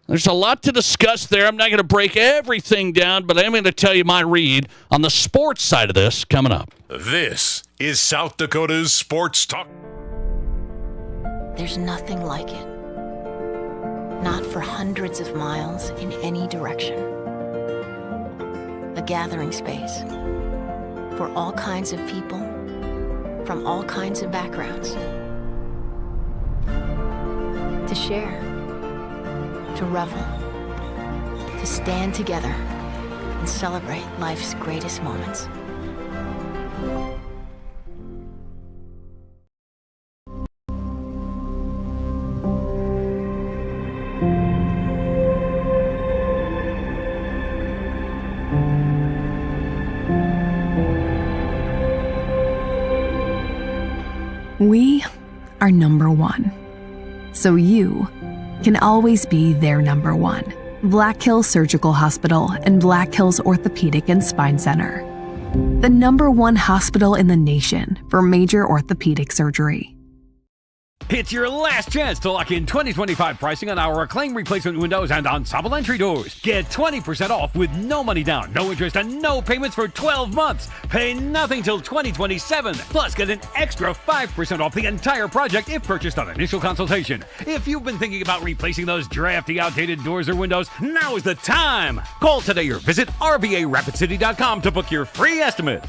There's a lot to discuss there. I'm not going to break everything down, but I'm going to tell you my read on the sports side of this coming up. This is South Dakota's Sports Talk. There's nothing like it. Not for hundreds of miles in any direction. A gathering space for all kinds of people from all kinds of backgrounds. To share. To revel, to stand together and celebrate life's greatest moments. are number one. So you can always be their number one. Black Hills Surgical Hospital and Black Hills Orthopedic and Spine Center. The number one hospital in the nation for major orthopedic surgery. It's your last chance to lock in 2025 pricing on our Acclaim replacement windows and ensemble entry doors. Get 20% off with no money down, no interest, and no payments for 12 months. Pay nothing till 2027. Plus, get an extra 5% off the entire project if purchased on initial consultation. If you've been thinking about replacing those drafty, outdated doors or windows, now is the time. Call today or visit RBARapidCity.com to book your free estimate.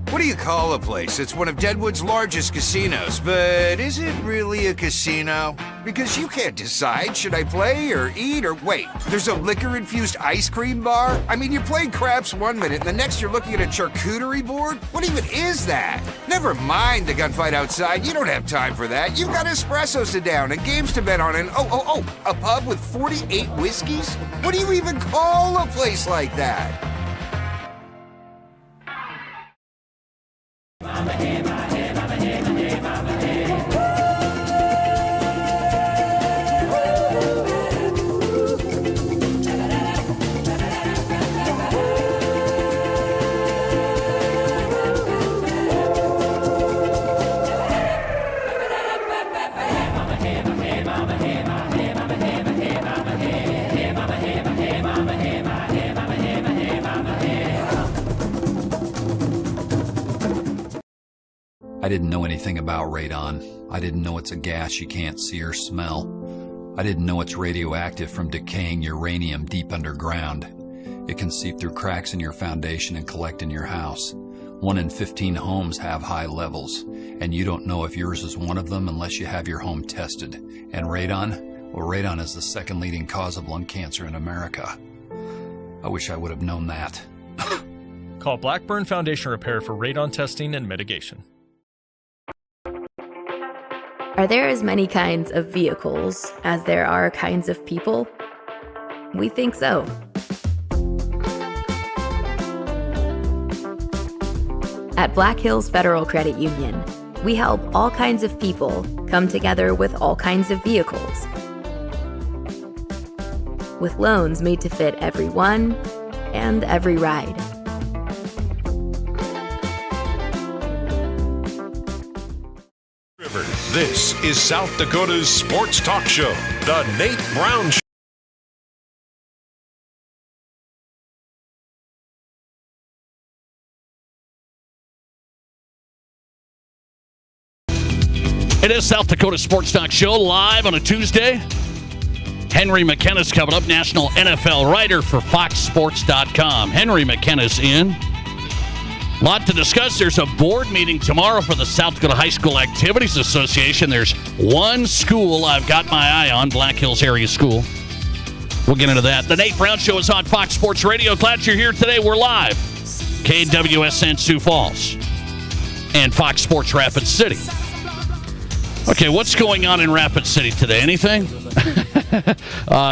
What do you call a place that's one of Deadwood's largest casinos, but is it really a casino? Because you can't decide, should I play or eat or wait, there's a liquor-infused ice cream bar? I mean, you're playing craps one minute and the next you're looking at a charcuterie board? What even is that? Never mind the gunfight outside, you don't have time for that. You've got espressos to down and games to bet on and a pub with 48 whiskeys? What do you even call a place like that? I didn't know anything about radon. I didn't know it's a gas you can't see or smell. I didn't know it's radioactive from decaying uranium deep underground. It can seep through cracks in your foundation and collect in your house. 1 in 15 homes have high levels, and you don't know if yours is one of them unless you have your home tested. And radon? Well, radon is the second leading cause of lung cancer in America. I wish I would have known that. Call Blackburn Foundation Repair for radon testing and mitigation. Are there as many kinds of vehicles as there are kinds of people? We think so. At Black Hills Federal Credit Union, we help all kinds of people come together with all kinds of vehicles. With loans made to fit everyone and every ride. This is South Dakota's sports talk show, The Nate Brown Show. It is South Dakota Sports Talk Show live on a Tuesday. Henry McKenna's coming up, national NFL writer for FoxSports.com. Henry McKenna's in. A lot to discuss. There's a board meeting tomorrow for the South Dakota High School Activities Association. There's one school I've got my eye on, Black Hills Area School. We'll get into that. The Nate Brown Show is on Fox Sports Radio. Glad you're here today. We're live. KWSN Sioux Falls and Fox Sports Rapid City. Okay, what's going on in Rapid City today? Anything?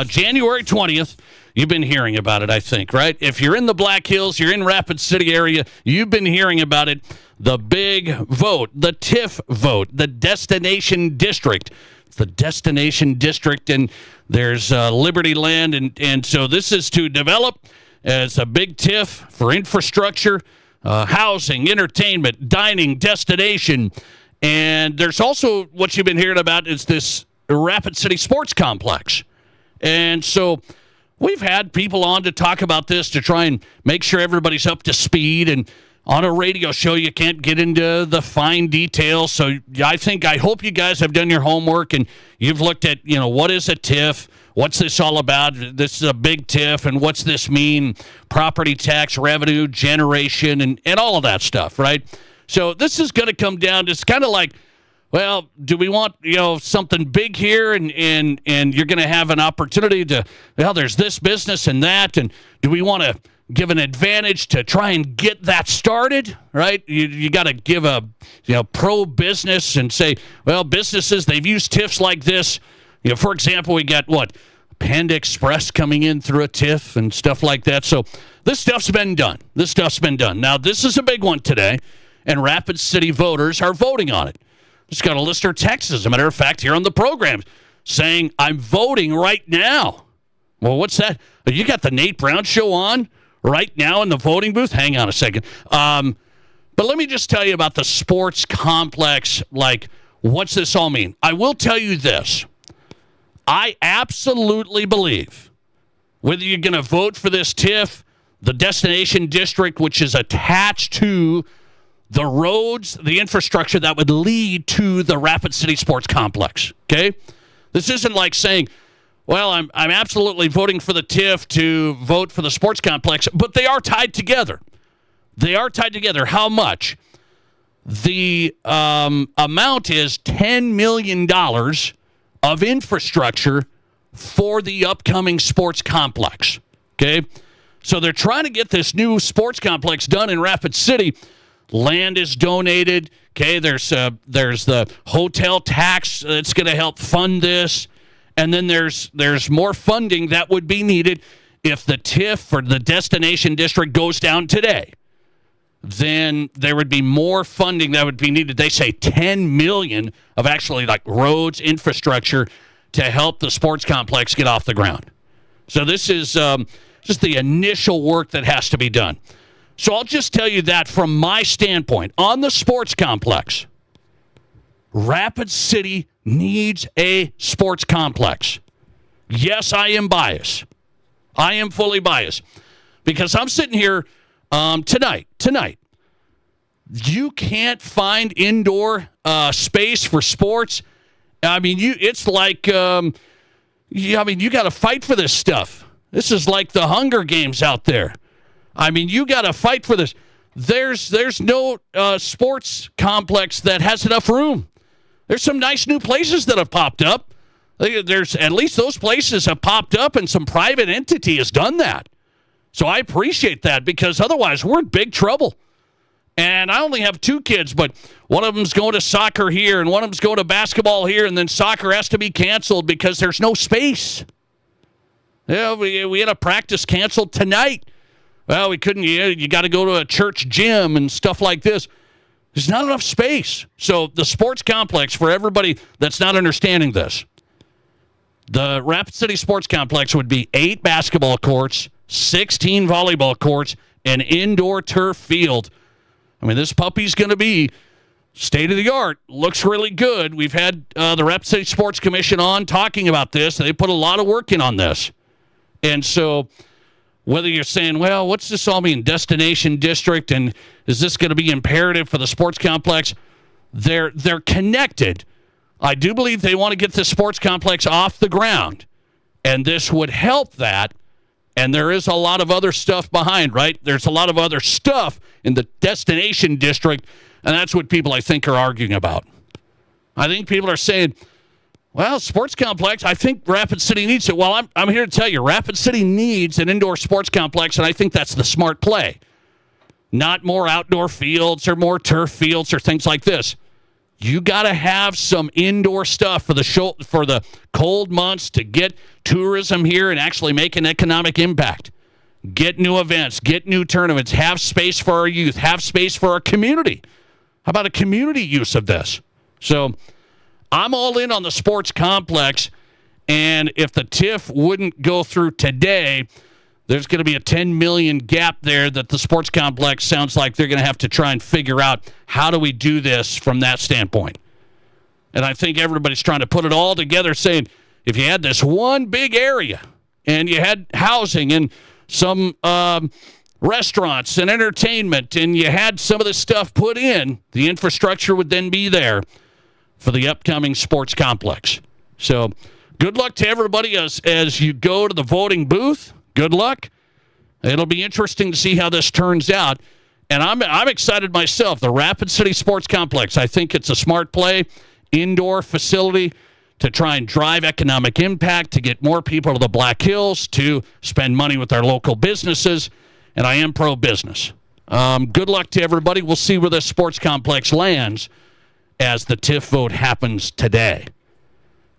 January 20th. You've been hearing about it, I think, right? If you're in the Black Hills, you're in Rapid City area, you've been hearing about it. The big vote, the TIF vote, the Destination District. It's the Destination District, and there's Liberty Land, and so this is to develop as a big TIF for infrastructure, housing, entertainment, dining, destination. And there's also what you've been hearing about is this Rapid City Sports Complex. And so we've had people on to talk about this to try and make sure everybody's up to speed. And on a radio show, you can't get into the fine details. So I hope you guys have done your homework and you've looked at, what is a TIF? What's this all about? This is a big TIF, and what's this mean? Property tax, revenue, generation, and all of that stuff, right? So this is going to come down to, it's kind of like, well, do we want, something big here and you're going to have an opportunity to, there's this business and that, and do we want to give an advantage to try and get that started, right? You got to give a, pro-business and say, well, businesses, they've used TIFs like this. For example, we got Panda Express coming in through a TIF and stuff like that. So This stuff's been done. Now, this is a big one today, and Rapid City voters are voting on it. Just got a listener text, as a matter of fact, here on the program, saying, I'm voting right now. Well, what's that? You got the Nate Brown Show on right now in the voting booth? Hang on a second. But let me just tell you about the sports complex. Like, what's this all mean? I will tell you this. I absolutely believe, whether you're going to vote for this TIF, the destination district, which is attached to the roads, the infrastructure that would lead to the Rapid City Sports Complex, okay? This isn't like saying, well, I'm absolutely voting for the TIF to vote for the sports complex, but they are tied together. How much? The amount is $10 million of infrastructure for the upcoming sports complex, okay? So they're trying to get this new sports complex done in Rapid City. Land is donated. Okay, there's the hotel tax that's going to help fund this, and then there's more funding that would be needed if the TIF for the destination district goes down today. Then there would be more funding that would be needed. They say $10 million of actually like roads, infrastructure to help the sports complex get off the ground. So this is just the initial work that has to be done. So I'll just tell you that from my standpoint, on the sports complex, Rapid City needs a sports complex. Yes, I am biased. I am fully biased. Because I'm sitting here tonight. You can't find indoor space for sports. I mean, it's like, you got to fight for this stuff. This is like the Hunger Games out there. I mean, you got to fight for this. There's no sports complex that has enough room. There's some nice new places that have popped up. There's at least those places have popped up, and some private entity has done that. So I appreciate that, because otherwise we're in big trouble. And I only have 2 kids, but one of them's going to soccer here, and one of them's going to basketball here, and then soccer has to be canceled because there's no space. Yeah, we had a practice canceled tonight. Well, we couldn't. You got to go to a church gym and stuff like this. There's not enough space. So the sports complex, for everybody that's not understanding this, the Rapid City Sports Complex would be 8 basketball courts, 16 volleyball courts, an indoor turf field. I mean, this puppy's going to be state-of-the-art. Looks really good. We've had the Rapid City Sports Commission on talking about this. They put a lot of work in on this. And so whether you're saying, well, what's this all mean, destination district, and is this going to be imperative for the sports complex? They're connected. I do believe they want to get the sports complex off the ground, and this would help that. And there is a lot of other stuff behind, right? There's a lot of other stuff in the destination district, and that's what people, I think, are arguing about. I think people are saying, well, sports complex, I think Rapid City needs it. Well, I'm here to tell you, Rapid City needs an indoor sports complex, and I think that's the smart play. Not more outdoor fields or more turf fields or things like this. You got to have some indoor stuff for the cold months to get tourism here and actually make an economic impact. Get new events, get new tournaments, have space for our youth, have space for our community. How about a community use of this? So I'm all in on the sports complex, and if the TIF wouldn't go through today, there's going to be a $10 million gap there that the sports complex sounds like they're going to have to try and figure out, how do we do this from that standpoint? And I think everybody's trying to put it all together, saying, if you had this one big area and you had housing and some restaurants and entertainment and you had some of this stuff put in, the infrastructure would then be there for the upcoming sports complex. So good luck to everybody as you go to the voting booth. Good luck. It'll be interesting to see how this turns out. And I'm excited myself. The Rapid City Sports Complex, I think it's a smart play, indoor facility to try and drive economic impact, to get more people to the Black Hills, to spend money with our local businesses. And I am pro-business. Good luck to everybody. We'll see where this sports complex lands as the TIF vote happens today.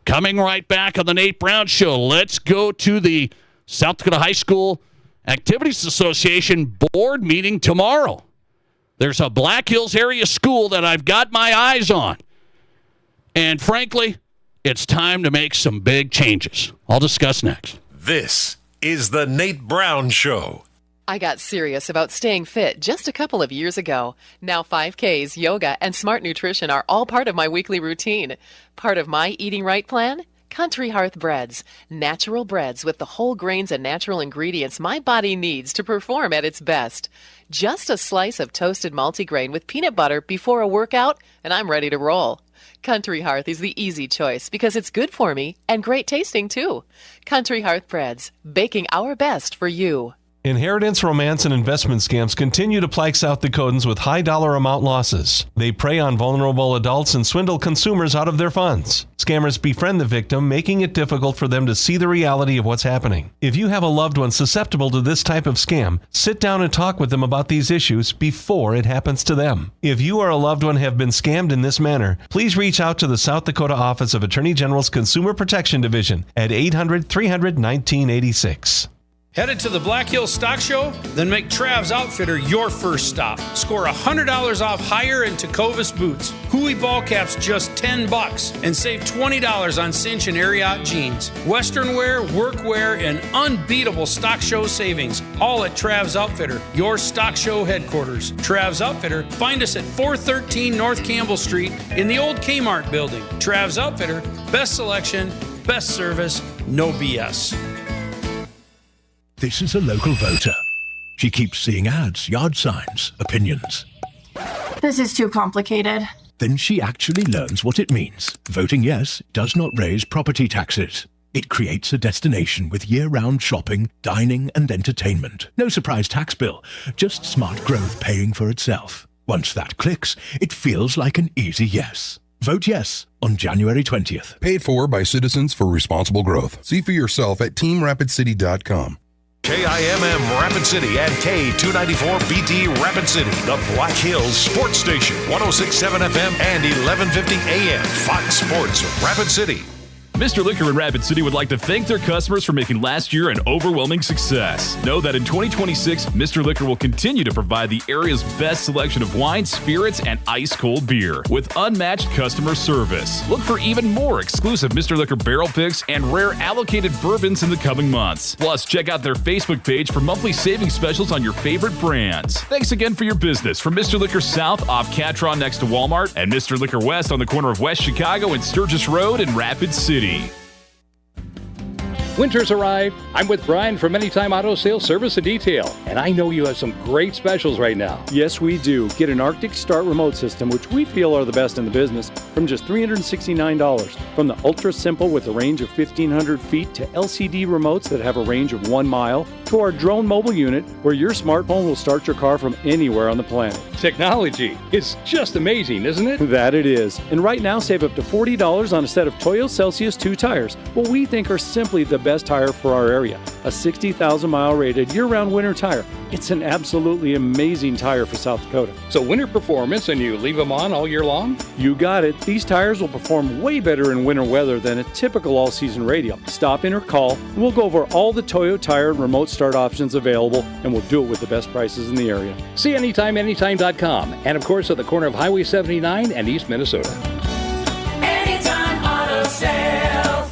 Coming right back on the Nate Brown Show, let's go to the South Dakota High School Activities Association board meeting tomorrow. There's a Black Hills area school that I've got my eyes on. And frankly, it's time to make some big changes. I'll discuss next. This is the Nate Brown Show. I got serious about staying fit just a couple of years ago. Now 5Ks, yoga, and smart nutrition are all part of my weekly routine. Part of my eating right plan? Country Hearth Breads. Natural breads with the whole grains and natural ingredients my body needs to perform at its best. Just a slice of toasted multigrain with peanut butter before a workout, and I'm ready to roll. Country Hearth is the easy choice because it's good for me and great tasting too. Country Hearth Breads, baking our best for you. Inheritance, romance, and investment scams continue to plague South Dakotans with high dollar amount losses. They prey on vulnerable adults and swindle consumers out of their funds. Scammers befriend the victim, making it difficult for them to see the reality of what's happening. If you have a loved one susceptible to this type of scam, sit down and talk with them about these issues before it happens to them. If you or a loved one have been scammed in this manner, please reach out to the South Dakota Office of Attorney General's Consumer Protection Division at 800-300-1986. Headed to the Black Hills Stock Show? Then make Trav's Outfitter your first stop. Score $100 off Higher and Tecovas boots. Hui ball caps just $10 and save $20 on Cinch and Ariat jeans. Western wear, workwear, and unbeatable Stock Show savings. All at Trav's Outfitter, your Stock Show headquarters. Trav's Outfitter, find us at 413 North Campbell Street in the old Kmart building. Trav's Outfitter, best selection, best service, no BS. This is a local voter. She keeps seeing ads, yard signs, opinions. This is too complicated. Then she actually learns what it means. Voting yes does not raise property taxes. It creates a destination with year-round shopping, dining, and entertainment. No surprise tax bill, just smart growth paying for itself. Once that clicks, it feels like an easy yes. Vote yes on January 20th. Paid for by Citizens for Responsible Growth. See for yourself at teamrapidcity.com. KIMM Rapid City and K294BT Rapid City, the Black Hills Sports Station, 106.7 FM and 1150 AM. Fox Sports Rapid City. Mr. Liquor in Rapid City would like to thank their customers for making last year an overwhelming success. Know that in 2026, Mr. Liquor will continue to provide the area's best selection of wine, spirits, and ice-cold beer with unmatched customer service. Look for even more exclusive Mr. Liquor barrel picks and rare allocated bourbons in the coming months. Plus, check out their Facebook page for monthly savings specials on your favorite brands. Thanks again for your business from Mr. Liquor South off Catron next to Walmart and Mr. Liquor West on the corner of West Chicago and Sturgis Road in Rapid City. Winter's arrived. I'm with Brian from Anytime Auto Sales Service and Detail, and I know you have some great specials right now. Yes, we do. Get an Arctic Start remote system, which we feel are the best in the business, from just $369. From the Ultra Simple with a range of 1,500 feet to LCD remotes that have a range of 1 mile, to our drone mobile unit, where your smartphone will start your car from anywhere on the planet. Technology is just amazing, isn't it? That it is. And right now, save up to $40 on a set of Toyo Celsius 2 tires, what we think are simply the best tire for our area. A 60,000 mile rated year-round winter tire. It's an absolutely amazing tire for South Dakota. So winter performance, and you leave them on all year long? You got it. These tires will perform way better in winter weather than a typical all-season radial. Stop in or call, and we'll go over all the Toyo tire and remote start options available, and we'll do it with the best prices in the area. See anytime.com, and of course at the corner of Highway 79 and East Minnesota. Anytime Auto Sales.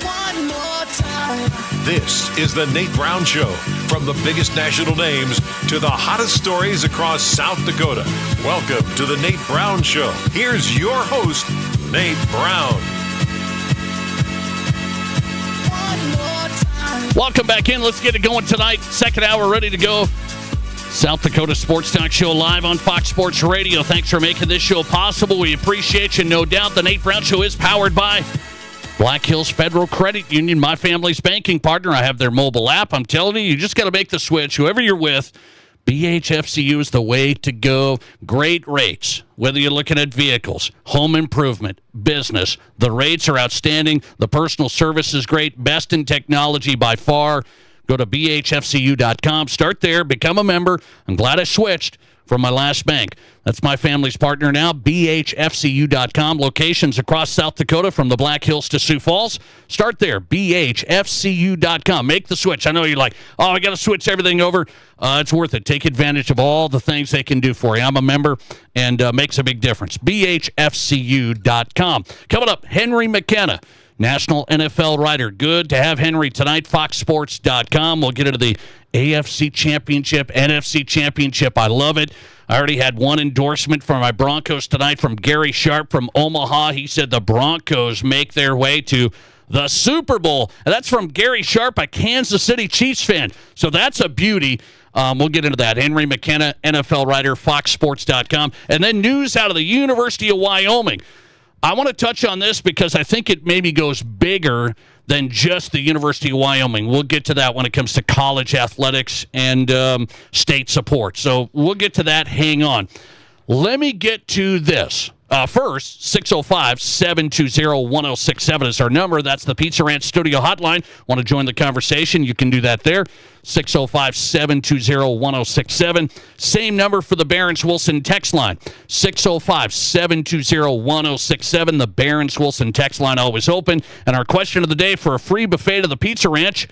One more time. This is the Nate Brown Show. From the biggest national names to the hottest stories across South Dakota. Welcome to the Nate Brown Show. Here's your host, Nate Brown. Welcome back in. Let's get it going tonight. Second hour ready to go. South Dakota Sports Talk Show live on Fox Sports Radio. Thanks for making this show possible. We appreciate you, no doubt. The Nate Brown Show is powered by Black Hills Federal Credit Union, my family's banking partner. I have their mobile app. I'm telling you, you just got to make the switch. Whoever you're with, BHFCU is the way to go. Great rates, whether you're looking at vehicles, home improvement, business. The rates are outstanding. The personal service is great. Best in technology by far. Go to bhfcu.com. Start there. Become a member. I'm glad I switched from my last bank. That's my family's partner now, BHFCU.com. Locations across South Dakota from the Black Hills to Sioux Falls. Start there, BHFCU.com. Make the switch. I know you're like, oh, I got to switch everything over. It's worth it. Take advantage of all the things they can do for you. I'm a member, and makes a big difference. BHFCU.com. Coming up, Henry McKenna, national NFL writer. Good to have Henry tonight, FoxSports.com. We'll get into the AFC Championship, NFC Championship. I love it. I already had one endorsement for my Broncos tonight from Gary Sharp from Omaha. He said the Broncos make their way to the Super Bowl. And that's from Gary Sharp, a Kansas City Chiefs fan. So that's a beauty. We'll get into that. Henry McKenna, NFL writer, FoxSports.com. And then news out of the University of Wyoming. I want to touch on this because I think it maybe goes bigger than just the University of Wyoming. We'll get to that when it comes to college athletics and state support. So we'll get to that. Hang on. Let me get to this. First, 605-720-1067 is our number. That's the Pizza Ranch Studio Hotline. Want to join the conversation? You can do that there. 605-720-1067. Same number for the Barron's Wilson text line. 605-720-1067. The Barron's Wilson text line always open. And our question of the day for a free buffet to the Pizza Ranch.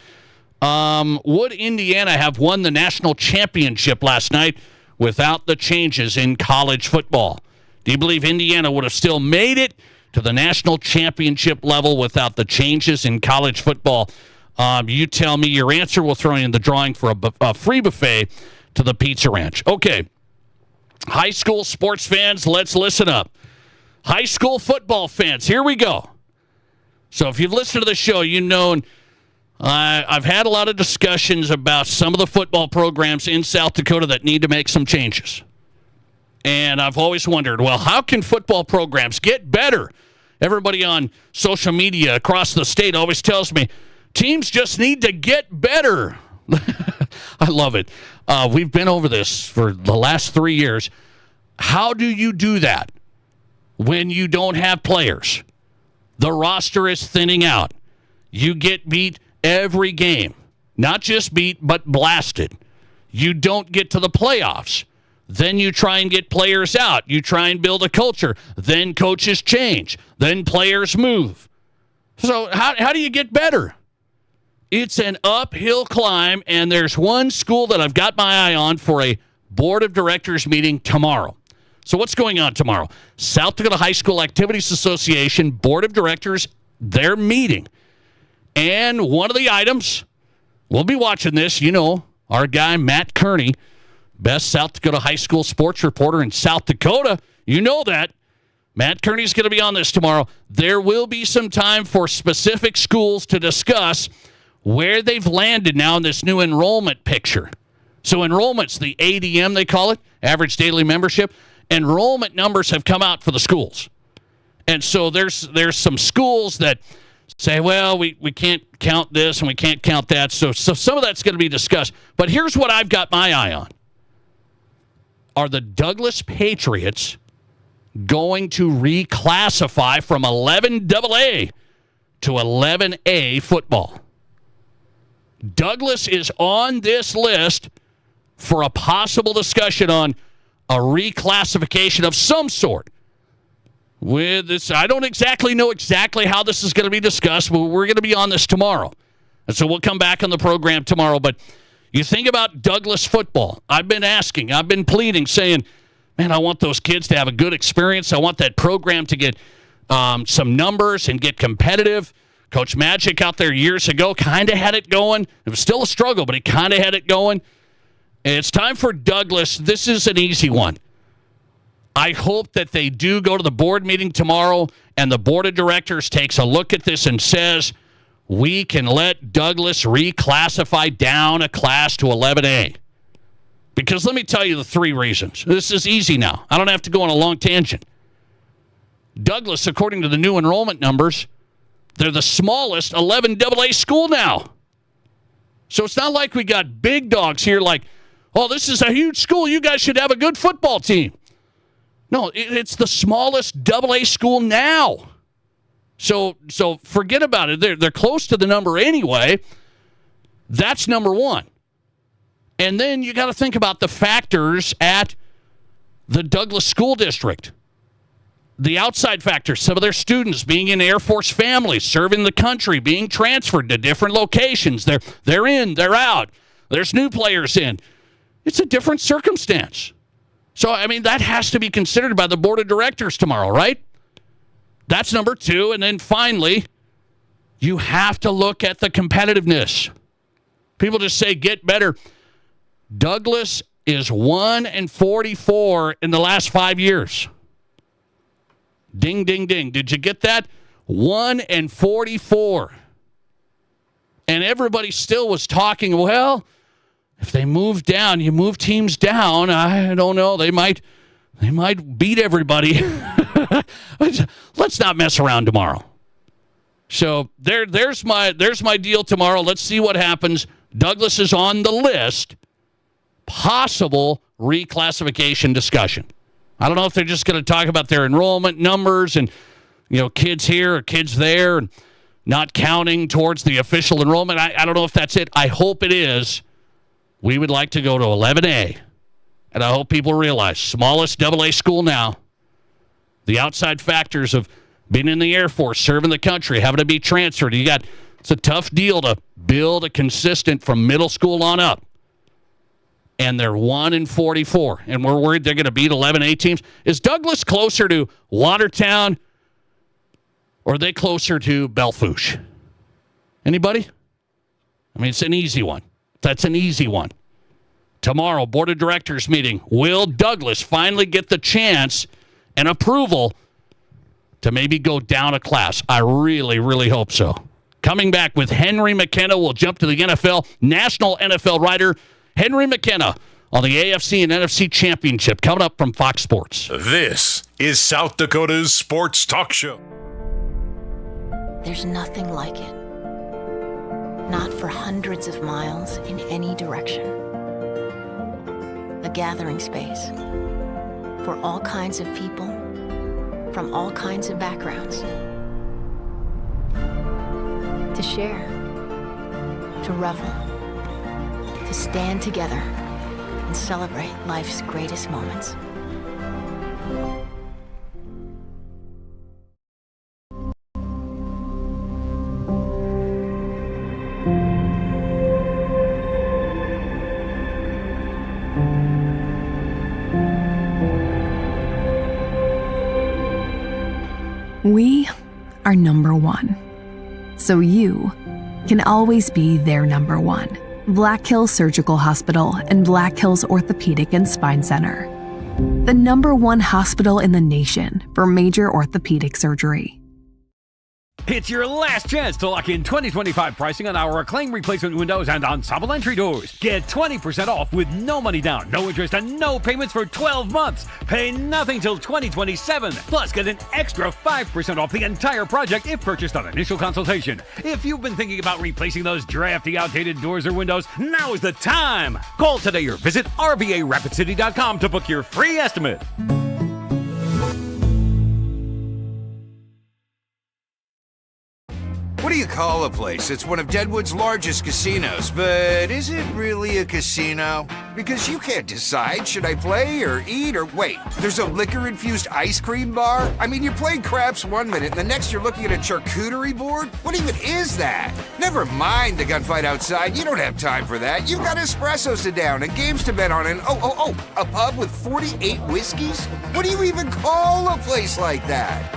Would Indiana have won the national championship last night without the changes in college football? Do you believe Indiana would have still made it to the national championship level without the changes in college football? You tell me your answer. We'll throw you in the drawing for a free buffet to the Pizza Ranch. Okay, high school sports fans, let's listen up. High school football fans, here we go. So if you've listened to the show, you know I've had a lot of discussions about some of the football programs in South Dakota that need to make some changes. And I've always wondered, well, how can football programs get better? Everybody on social media across the state always tells me, teams just need to get better. I love it. We've been over this for the last 3 years. How do you do that when you don't have players? The roster is thinning out. You get beat every game. Not just beat, but blasted. You don't get to the playoffs. Then you try and get players out. You try and build a culture. Then coaches change. Then players move. So how do you get better? It's an uphill climb, and there's one school that I've got my eye on for a board of directors meeting tomorrow. So what's going on tomorrow? South Dakota High School Activities Association board of directors, they're meeting. And one of the items, we'll be watching this, you know, our guy Matt Kearney, best South Dakota high school sports reporter in South Dakota. You know that. Matt Kearney's going to be on this tomorrow. There will be some time for specific schools to discuss where they've landed now in this new enrollment picture. So enrollment's the ADM, they call it, average daily membership. Enrollment numbers have come out for the schools. And so there's some schools that say, well, we can't count this and we can't count that. So some of that's going to be discussed. But here's what I've got my eye on. Are the Douglas Patriots going to reclassify from 11AA to 11A football? Douglas is on this list for a possible discussion on a reclassification of some sort. With this, I don't exactly know how this is going to be discussed, but we're going to be on this tomorrow. And so we'll come back on the program tomorrow. But you think about Douglas football. I've been pleading, saying, man, I want those kids to have a good experience. I want that program to get some numbers and get competitive. Coach Magic out there years ago kind of had it going. It was still a struggle, but he kind of had it going. And it's time for Douglas. This is an easy one. I hope that they do go to the board meeting tomorrow and the board of directors takes a look at this and says, we can let Douglas reclassify down a class to 11A. Because let me tell you the 3 reasons. This is easy now. I don't have to go on a long tangent. Douglas, according to the new enrollment numbers, they're the smallest 11AA school now. So it's not like we got big dogs here like, oh, this is a huge school. You guys should have a good football team. No, it's the smallest AA school now. So forget about it. They're close to the number anyway. That's number one. And then you got to think about the factors at the Douglas School District. The outside factors, some of their students being in Air Force families, serving the country, being transferred to different locations. They're in, they're out. There's new players in. It's a different circumstance. So, I mean, that has to be considered by the board of directors tomorrow, right? That's number two. And then finally, you have to look at the competitiveness. People just say, get better. Douglas is 1-44 in the last 5 years. Ding, ding, ding. Did you get that? 1-44. And everybody still was talking, well, if they move down, you move teams down, I don't know, they might beat everybody. Let's not mess around tomorrow. So there's my deal tomorrow. Let's see what happens. Douglas is on the list. Possible reclassification discussion. I don't know if they're just going to talk about their enrollment numbers and, kids here or kids there and not counting towards the official enrollment. I don't know if that's it. I hope it is. We would like to go to 11A. And I hope people realize, smallest AA school now, the outside factors of being in the Air Force, serving the country, having to be transferred. It's a tough deal to build a consistent from middle school on up. And they're 1-44, and we're worried they're going to beat 11A teams. Is Douglas closer to Watertown, or are they closer to Belfouche? Anybody? I mean, it's an easy one. That's an easy one. Tomorrow, board of directors meeting. Will Douglas finally get the chance and approval to maybe go down a class? I really, really hope so. Coming back with Henry McKenna, we'll jump to the NFL. National NFL writer Henry McKenna on the AFC and NFC Championship coming up from Fox Sports. This is South Dakota's Sports Talk Show. There's nothing like it. Not for hundreds of miles in any direction. A gathering space for all kinds of people from all kinds of backgrounds. To share, to revel, to stand together and celebrate life's greatest moments. We are number one. So you can always be their number one. Black Hills Surgical Hospital and Black Hills Orthopedic and Spine Center. The number one hospital in the nation for major orthopedic surgery. It's your last chance to lock in 2025 pricing on our acclaimed replacement windows and ensemble entry doors. Get 20% off with no money down, no interest, and no payments for 12 months. Pay nothing till 2027. Plus, get an extra 5% off the entire project if purchased on initial consultation. If you've been thinking about replacing those drafty, outdated doors or windows, now is the time. Call today or visit RBARapidCity.com to book your free estimate. What do you call a place that's one of Deadwood's largest casinos, but is it really a casino? Because you can't decide, should I play or eat or wait, there's a liquor-infused ice cream bar? I mean, you're playing craps one minute and the next you're looking at a charcuterie board? What even is that? Never mind the gunfight outside, you don't have time for that. You've got espressos to down and games to bet on and a pub with 48 whiskeys? What do you even call a place like that?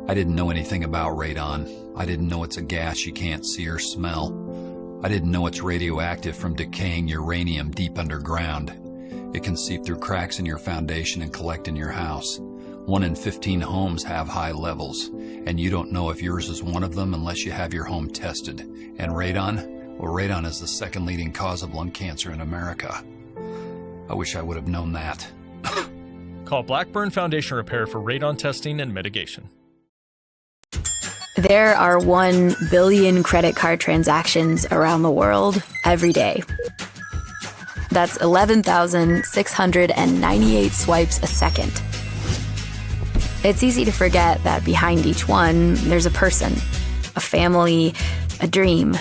I didn't know anything about radon. I didn't know it's a gas you can't see or smell. I didn't know it's radioactive from decaying uranium deep underground. It can seep through cracks in your foundation and collect in your house. 1 in 15 homes have high levels, and you don't know if yours is one of them unless you have your home tested. And radon? Well, radon is the second leading cause of lung cancer in America. I wish I would have known that. Call Blackburn Foundation Repair for radon testing and mitigation. There are 1 billion credit card transactions around the world every day. That's 11,698 swipes a second. It's easy to forget that behind each one, there's a person, a family, a dream,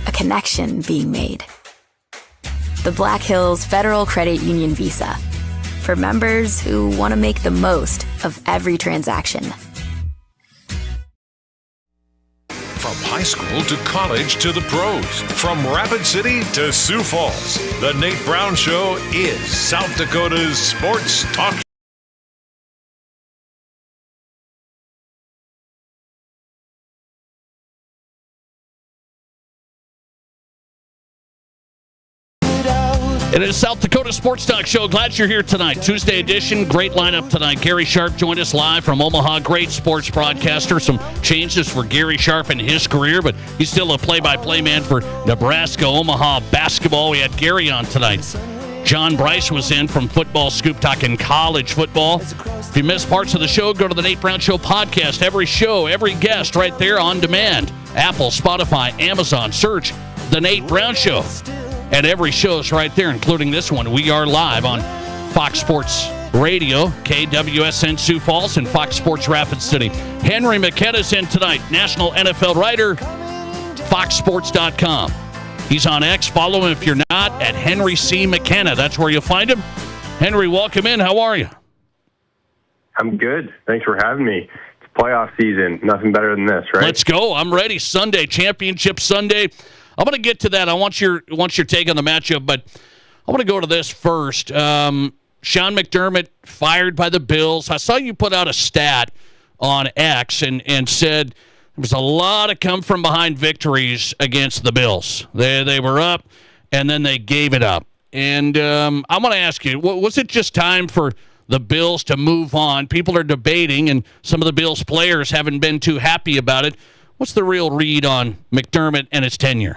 a connection being made. The Black Hills Federal Credit Union Visa, for members who want to make the most of every transaction. From high school to college to the pros, from Rapid City to Sioux Falls, the Nate Brown Show is South Dakota's sports talk. It is South Dakota Sports Talk Show. Glad you're here tonight. Tuesday edition. Great lineup tonight. Gary Sharp joined us live from Omaha. Great sports broadcaster. Some changes for Gary Sharp in his career, but he's still a play-by-play man for Nebraska Omaha basketball. We had Gary on tonight. John Bryce was in from Football Scoop talking college football. If you missed parts of the show, go to the Nate Brown Show podcast. Every show, every guest right there on demand. Apple, Spotify, Amazon. Search The Nate Brown Show. And every show is right there, including this one. We are live on Fox Sports Radio, KWSN Sioux Falls, and Fox Sports Rapid City. Henry McKenna's in tonight, national NFL writer, foxsports.com. He's on X. Follow him if you're not, at Henry C. McKenna. That's where you'll find him. Henry, welcome in. How are you? I'm good. Thanks for having me. It's playoff season. Nothing better than this, right? Let's go. I'm ready. Sunday, Championship Sunday. I'm going to get to that. I want your take on the matchup, but I want to go to this first. Sean McDermott fired by the Bills. I saw you put out a stat on X and said there was a lot of come-from-behind victories against the Bills. They were up, and then they gave it up. And I want to ask you, was it just time for the Bills to move on? People are debating, and some of the Bills players haven't been too happy about it. What's the real read on McDermott and his tenure?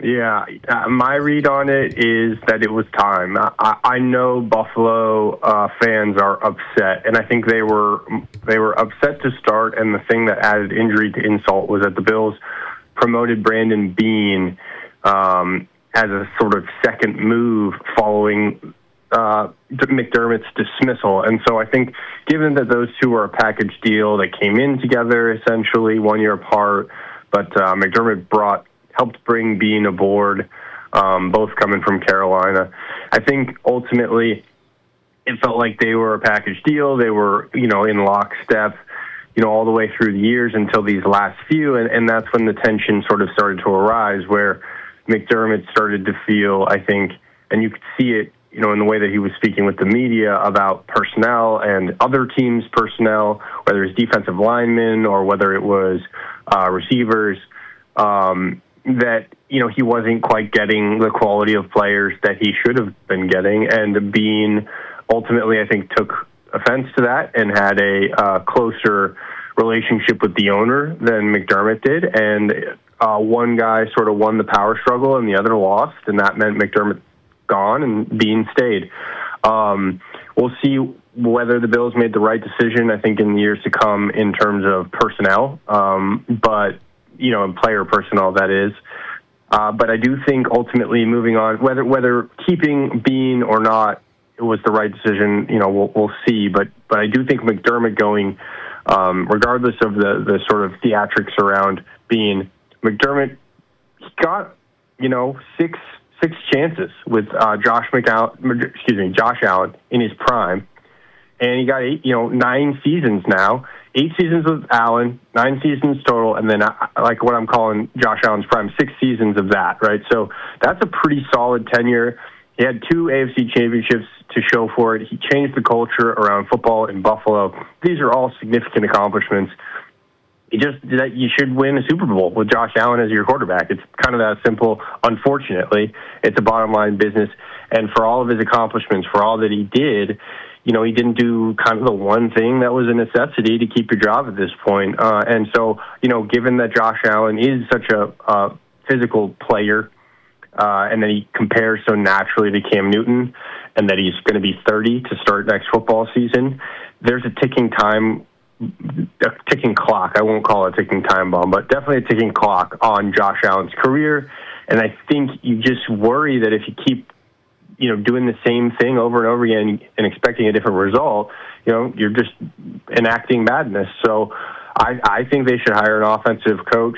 Yeah, my read on it is that it was time. I know Buffalo fans are upset, and I think they were upset to start, and the thing that added injury to insult was that the Bills promoted Brandon Beane as a sort of second move following McDermott's dismissal. And so I think given that those two were a package deal that came in together essentially 1 year apart, but McDermott helped bring Beane aboard, both coming from Carolina. I think ultimately it felt like they were a package deal. They were, in lockstep, all the way through the years until these last few. And that's when the tension sort of started to arise, where McDermott started to feel, I think, and you could see it, in the way that he was speaking with the media about personnel and other teams' personnel, whether it's defensive linemen or whether it was receivers, that, he wasn't quite getting the quality of players that he should have been getting. And Beane ultimately, I think, took offense to that and had a closer relationship with the owner than McDermott did. And one guy sort of won the power struggle and the other lost, and that meant McDermott gone and Beane stayed. We'll see whether the Bills made the right decision, I think, in the years to come in terms of personnel, but, and player personnel, that is. But I do think ultimately moving on, whether keeping Beane or not, it was the right decision, we'll see. But I do think McDermott going, regardless of the sort of theatrics around Beane, McDermott got, six chances with Josh Allen in his prime, and he got 9 seasons now. 8 seasons with Allen, 9 seasons total, and then like what I'm calling Josh Allen's prime, 6 seasons of that, right? So that's a pretty solid tenure. He had 2 AFC championships to show for it. He changed the culture around football in Buffalo. These are all significant accomplishments. That you should win a Super Bowl with Josh Allen as your quarterback. It's kind of that simple. Unfortunately, it's a bottom line business. And for all of his accomplishments, for all that he did, he didn't do kind of the one thing that was a necessity to keep your job at this point. And so, given that Josh Allen is such a physical player, and then he compares so naturally to Cam Newton, and that he's going to be 30 to start next football season, there's a ticking clock. I won't call it a ticking time bomb, but definitely a ticking clock on Josh Allen's career. And I think you just worry that if you keep, doing the same thing over and over again and expecting a different result, you're just enacting madness. So I think they should hire an offensive coach.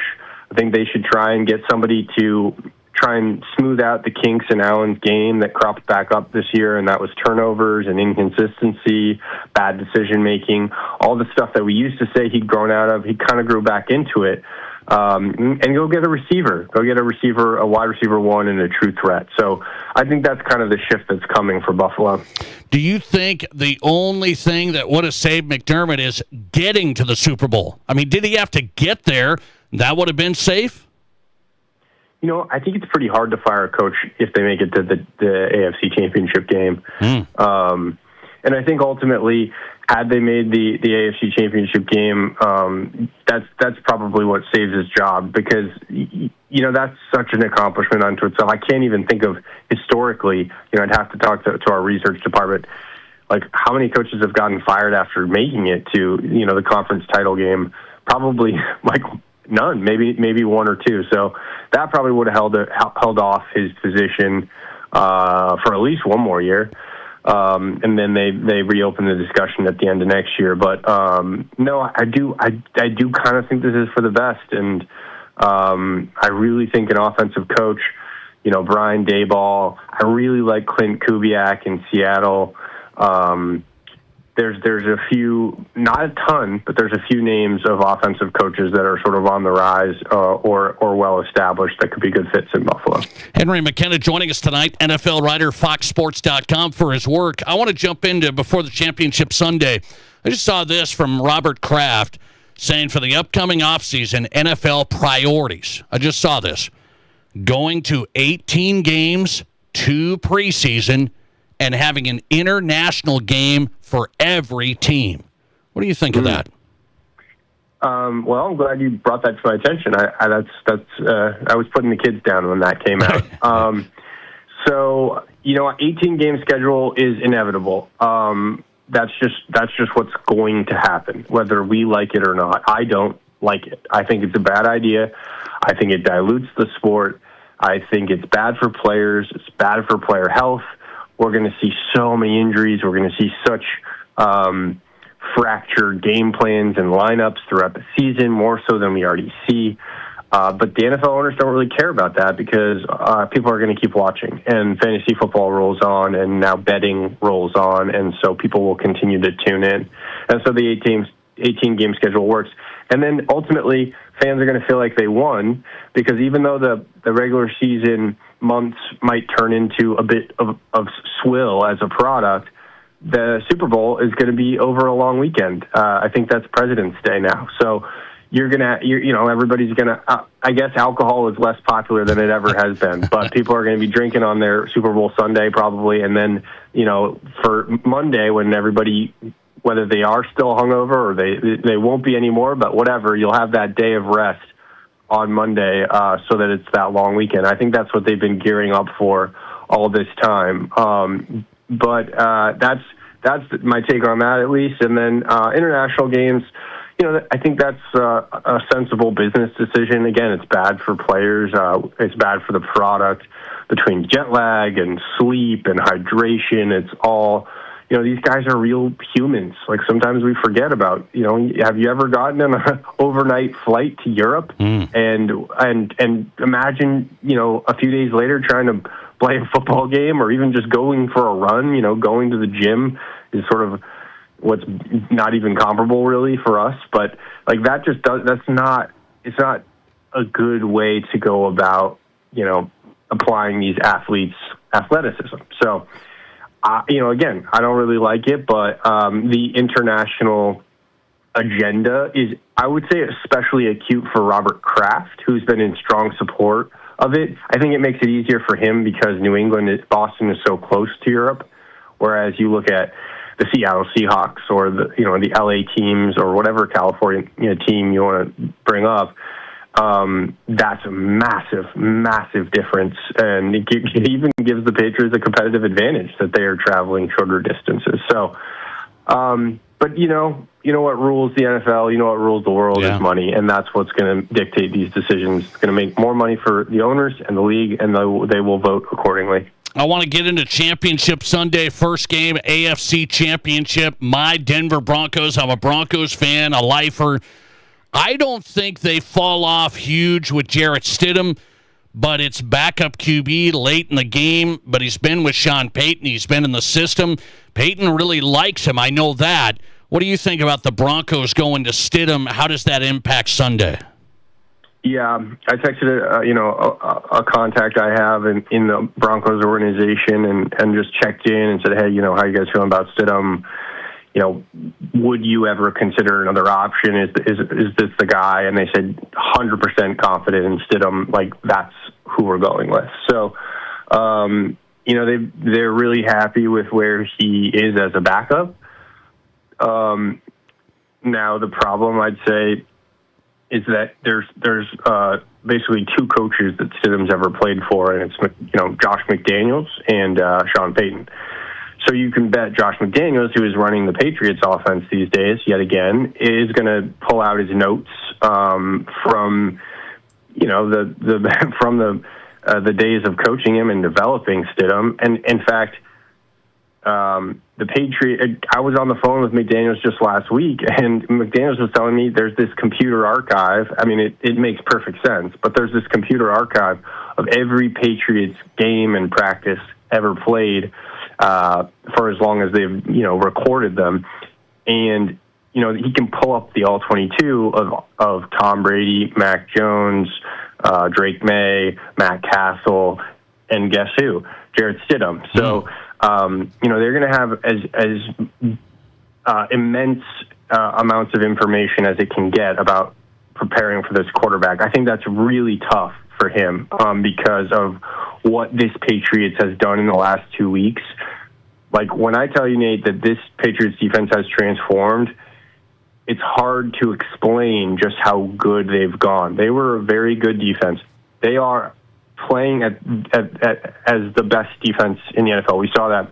I think they should try and get somebody to try and smooth out the kinks in Allen's game that cropped back up this year, and that was turnovers and inconsistency, bad decision-making, all the stuff that we used to say he'd grown out of. He kind of grew back into it. And go get a receiver. Go get a wide receiver one and a true threat. So I think that's kind of the shift that's coming for Buffalo. Do you think the only thing that would have saved McDermott is getting to the Super Bowl? I mean, did he have to get there? That would have been safe? I think it's pretty hard to fire a coach if they make it to the AFC Championship game. And I think ultimately, had they made the AFC Championship game, that's probably what saves his job, because that's such an accomplishment unto itself. I can't even think of historically. I'd have to talk to our research department, like how many coaches have gotten fired after making it to the conference title game. Probably like none, maybe one or two. So that probably would have held off his position for at least one more year. And then they reopen the discussion at the end of next year. But no, I do kind of think this is for the best, and I really think an offensive coach, Brian Daboll. I really like Clint Kubiak in Seattle. There's a few, not a ton, but there's a few names of offensive coaches that are sort of on the rise or well established that could be good fits in Buffalo. Henry McKenna joining us tonight, NFL writer, FoxSports.com for his work. I want to jump into before the championship Sunday. I just saw this from Robert Kraft saying for the upcoming offseason, NFL priorities. I just saw this. Going to 18 games, 2 preseason, and having an international game for every team. What do you think of that? Well, I'm glad you brought that to my attention. I was putting the kids down when that came out. So 18 game schedule is inevitable. That's just what's going to happen, whether we like it or not. I don't like it. I think it's a bad idea. I think it dilutes the sport. I think it's bad for players. It's bad for player health. We're going to see so many injuries. We're going to see such fractured game plans and lineups throughout the season, more so than we already see. But the NFL owners don't really care about that because people are going to keep watching, and fantasy football rolls on, and now betting rolls on, and so people will continue to tune in. And so the 18-game schedule works. And then ultimately, fans are going to feel like they won, because even though the regular season months might turn into a bit of swill as a product, the Super Bowl is going to be over a long weekend. I think that's President's Day now. So everybody's going to, I guess alcohol is less popular than it ever has been, but people are going to be drinking on their Super Bowl Sunday probably. And then, for Monday, when everybody, whether they are still hungover or they won't be anymore, but whatever, you'll have that day of rest on Monday, so that it's that long weekend. I think that's what they've been gearing up for all this time. But that's my take on that, at least. And then international games, I think that's a sensible business decision. Again, it's bad for players. It's bad for the product. Between jet lag and sleep and hydration, it's all, these guys are real humans. Like, sometimes we forget about, have you ever gotten on an overnight flight to Europe and imagine, a few days later trying to play a football game, or even just going for a run, going to the gym is sort of what's not even comparable really for us. But like, it's not a good way to go about, applying these athletes' athleticism. So, again, I don't really like it, but the international agenda is, I would say, especially acute for Robert Kraft, who's been in strong support of it. I think it makes it easier for him because Boston is so close to Europe, whereas you look at the Seattle Seahawks or the LA teams or whatever California team you want to bring up, that's a massive difference, and it even gives the Patriots a competitive advantage that they are traveling shorter distances. So, but you know what rules the NFL, you know what rules the world is money, and that's what's going to dictate these decisions. It's going to make more money for the owners and the league, and they will vote accordingly. I want to get into Championship Sunday, first game, AFC Championship. My Denver Broncos. I'm a Broncos fan, a lifer. I don't think they fall off huge with Jarrett Stidham, but it's backup QB late in the game, but he's been with Sean Payton. He's been in the system. Payton really likes him. I know that. What do you think about the Broncos going to Stidham? How does that impact Sunday? Yeah, I texted a contact I have in the Broncos organization and just checked in and said, hey, how you guys feeling about Stidham? Would you ever consider another option? Is this the guy? And they said 100% confident in Stidham. Like, that's who we're going with. So, they're really happy with where he is as a backup. Now the problem, I'd say, is that there's basically two coaches that Stidham's ever played for, and it's Josh McDaniels and Sean Payton. So you can bet Josh McDaniels, who is running the Patriots offense these days, yet again, is going to pull out his notes from the days of coaching him and developing Stidham. And in fact, the Patriot. I was on the phone with McDaniels just last week, and McDaniels was telling me there's this computer archive. I mean, it makes perfect sense, but there's this computer archive of every Patriots game and practice ever played for as long as they've recorded them, and he can pull up the all 22 of Tom Brady, Mac Jones, Drake May, Matt Castle, and guess who? Jarrett Stidham. So. They're going to have as immense amounts of information as it can get about preparing for this quarterback. I think that's really tough for him because of what this Patriots has done in the last 2 weeks. Like, when I tell you, Nate, that this Patriots defense has transformed, it's hard to explain just how good they've gone. They were a very good defense. They are playing as the best defense in the NFL. We saw that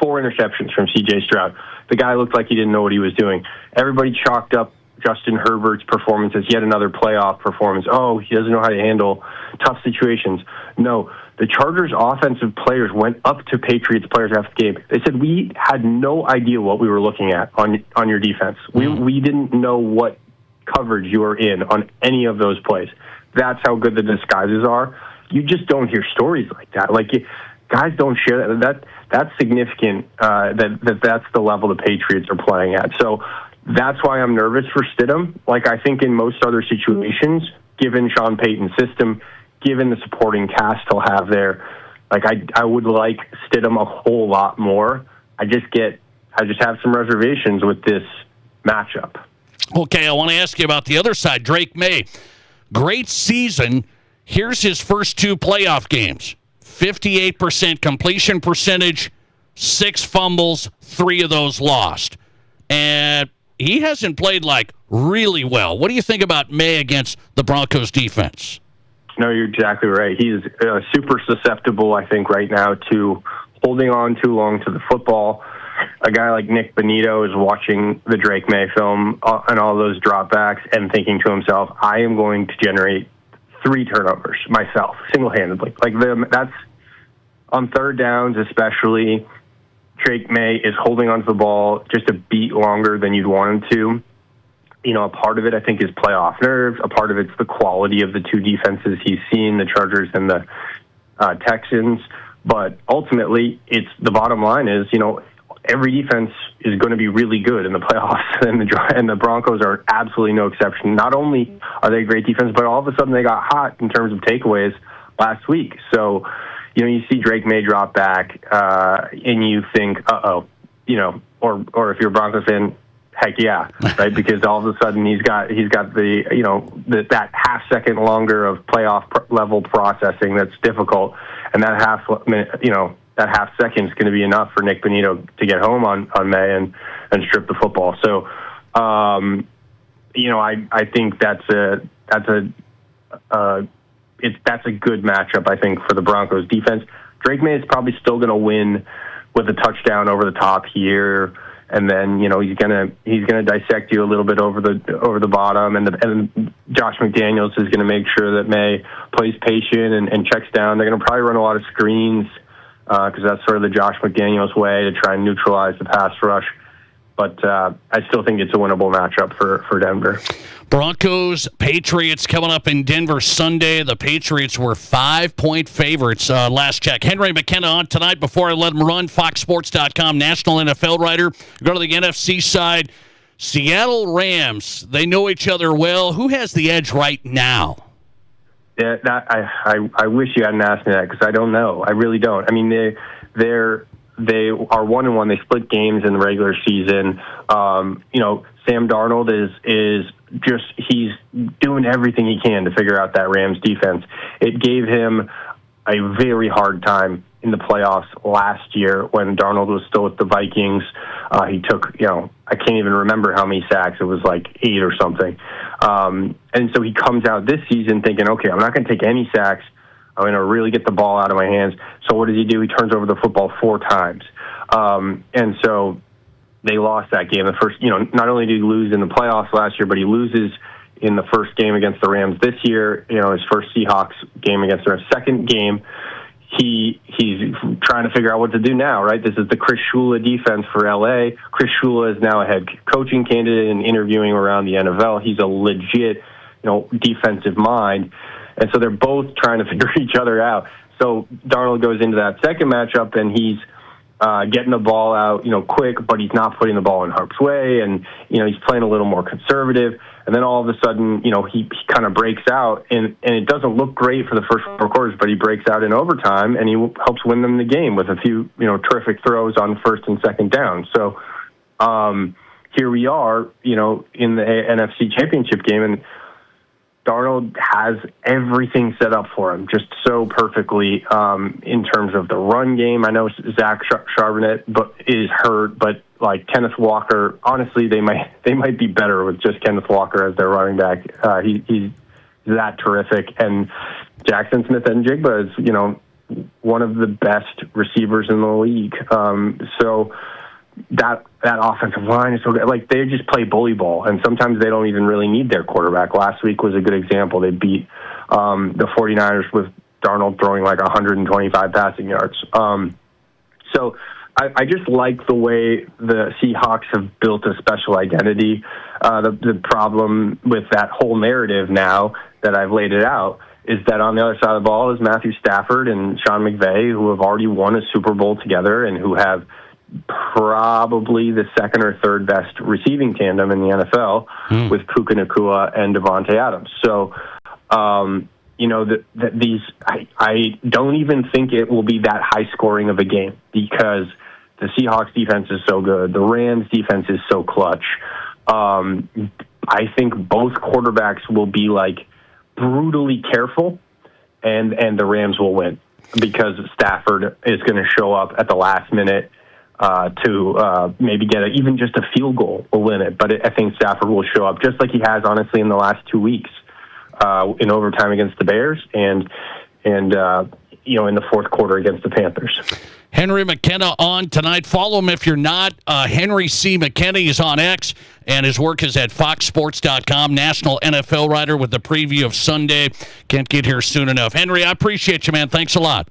4 interceptions from C.J. Stroud. The guy looked like he didn't know what he was doing. Everybody chalked up Justin Herbert's performance as yet another playoff performance. Oh, he doesn't know how to handle tough situations. No, the Chargers' offensive players went up to Patriots players after the game. They said, we had no idea what we were looking at on your defense. We didn't know what coverage you were in on any of those plays. That's how good the disguises are. You just don't hear stories like that. Like, guys don't share that. That's significant. That's the level the Patriots are playing at. So that's why I'm nervous for Stidham. Like, I think in most other situations, given Sean Payton's system, given the supporting cast he'll have there, like, I would like Stidham a whole lot more. I just have some reservations with this matchup. Okay, I want to ask you about the other side. Drake May, great season. Here's his first 2 playoff games. 58% completion percentage, 6 fumbles, 3 of those lost. And he hasn't played, really well. What do you think about May against the Broncos defense? No, you're exactly right. He's super susceptible, I think, right now to holding on too long to the football. A guy like Nick Bonito is watching the Drake May film and all those dropbacks and thinking to himself, I am going to generate 3 turnovers myself, single-handedly. That's on third downs, especially. Drake May is holding onto the ball just a beat longer than you'd want him to. A part of it, I think, is playoff nerves. A part of it's the quality of the 2 defenses he's seen, the Chargers and the Texans. But ultimately, it's the bottom line is, every defense is going to be really good in the playoffs, and the Broncos are absolutely no exception. Not only are they a great defense, but all of a sudden they got hot in terms of takeaways last week. So, you see Drake May drop back, and you think, or if you're a Broncos fan, heck yeah, right? Because all of a sudden he's got the that half second longer of playoff level processing that's difficult, and that half second is going to be enough for Nick Bonito to get home on May and strip the football. So, I think that's a that's a good matchup, I think, for the Broncos defense. Drake May is probably still going to win with a touchdown over the top here, and then he's gonna dissect you a little bit over the bottom, and Josh McDaniels is going to make sure that May plays patient and checks down. They're going to probably run a lot of screens because that's sort of the Josh McDaniels way to try and neutralize the pass rush. But I still think it's a winnable matchup for Denver. Broncos, Patriots coming up in Denver Sunday. The Patriots were 5-point favorites last check. Henry McKenna on tonight before I let him run. FoxSports.com, national NFL writer. Go to the NFC side. Seattle Rams, they know each other well. Who has the edge right now? Yeah, I wish you hadn't asked me that because I don't know. I really don't. I mean, they are 1-1. They split games in the regular season. Sam Darnold is just, he's doing everything he can to figure out that Rams defense. It gave him a very hard time in the playoffs last year when Darnold was still with the Vikings. He took, I can't even remember how many sacks. It was like 8 or something. And so he comes out this season thinking, okay, I'm not going to take any sacks. I'm going to really get the ball out of my hands. So what does he do? He turns over the football 4 times. And so they lost that game. The first, not only did he lose in the playoffs last year, but he loses in the first game against the Rams this year. His first Seahawks game against the Rams. Second game, he's trying to figure out what to do now, right? This is the Chris Shula defense for LA. Chris Shula is now a head coaching candidate and interviewing around the NFL. He's a legit, defensive mind. And so they're both trying to figure each other out. So Darnold goes into that second matchup, and he's getting the ball out, quick, but he's not putting the ball in harm's way, and he's playing a little more conservative. And then all of a sudden, he kind of breaks out, and it doesn't look great for the first 4 quarters, but he breaks out in overtime, and he helps win them the game with a few, terrific throws on first and second down. So here we are, in the NFC Championship game, and Darnold has everything set up for him just so perfectly in terms of the run game. I know Zach Charbonnet is hurt, but like Kenneth Walker, honestly, they might be better with just Kenneth Walker as their running back. He's that terrific. And Jackson Smith-Njigba is, one of the best receivers in the league. So that offensive line is so good. Like, they just play bully ball, and sometimes they don't even really need their quarterback. Last week was a good example. They beat the 49ers with Darnold throwing like 125 passing yards. So I just like the way the Seahawks have built a special identity. The problem with that whole narrative now that I've laid it out is that on the other side of the ball is Matthew Stafford and Sean McVay, who have already won a Super Bowl together and who have probably the second or third best receiving tandem in the NFL with Puka Nacua and Devontae Adams. So, I don't even think it will be that high scoring of a game because the Seahawks defense is so good. The Rams defense is so clutch. I think both quarterbacks will be like brutally careful and the Rams will win because Stafford is going to show up at the last minute to maybe get even just a field goal will win it. But I think Stafford will show up just like he has, honestly, in the last 2 weeks in overtime against the Bears and in the fourth quarter against the Panthers. Henry McKenna on tonight. Follow him if you're not. Henry C. McKenna is on X, and his work is at FoxSports.com. National NFL writer with the preview of Sunday. Can't get here soon enough. Henry, I appreciate you, man. Thanks a lot.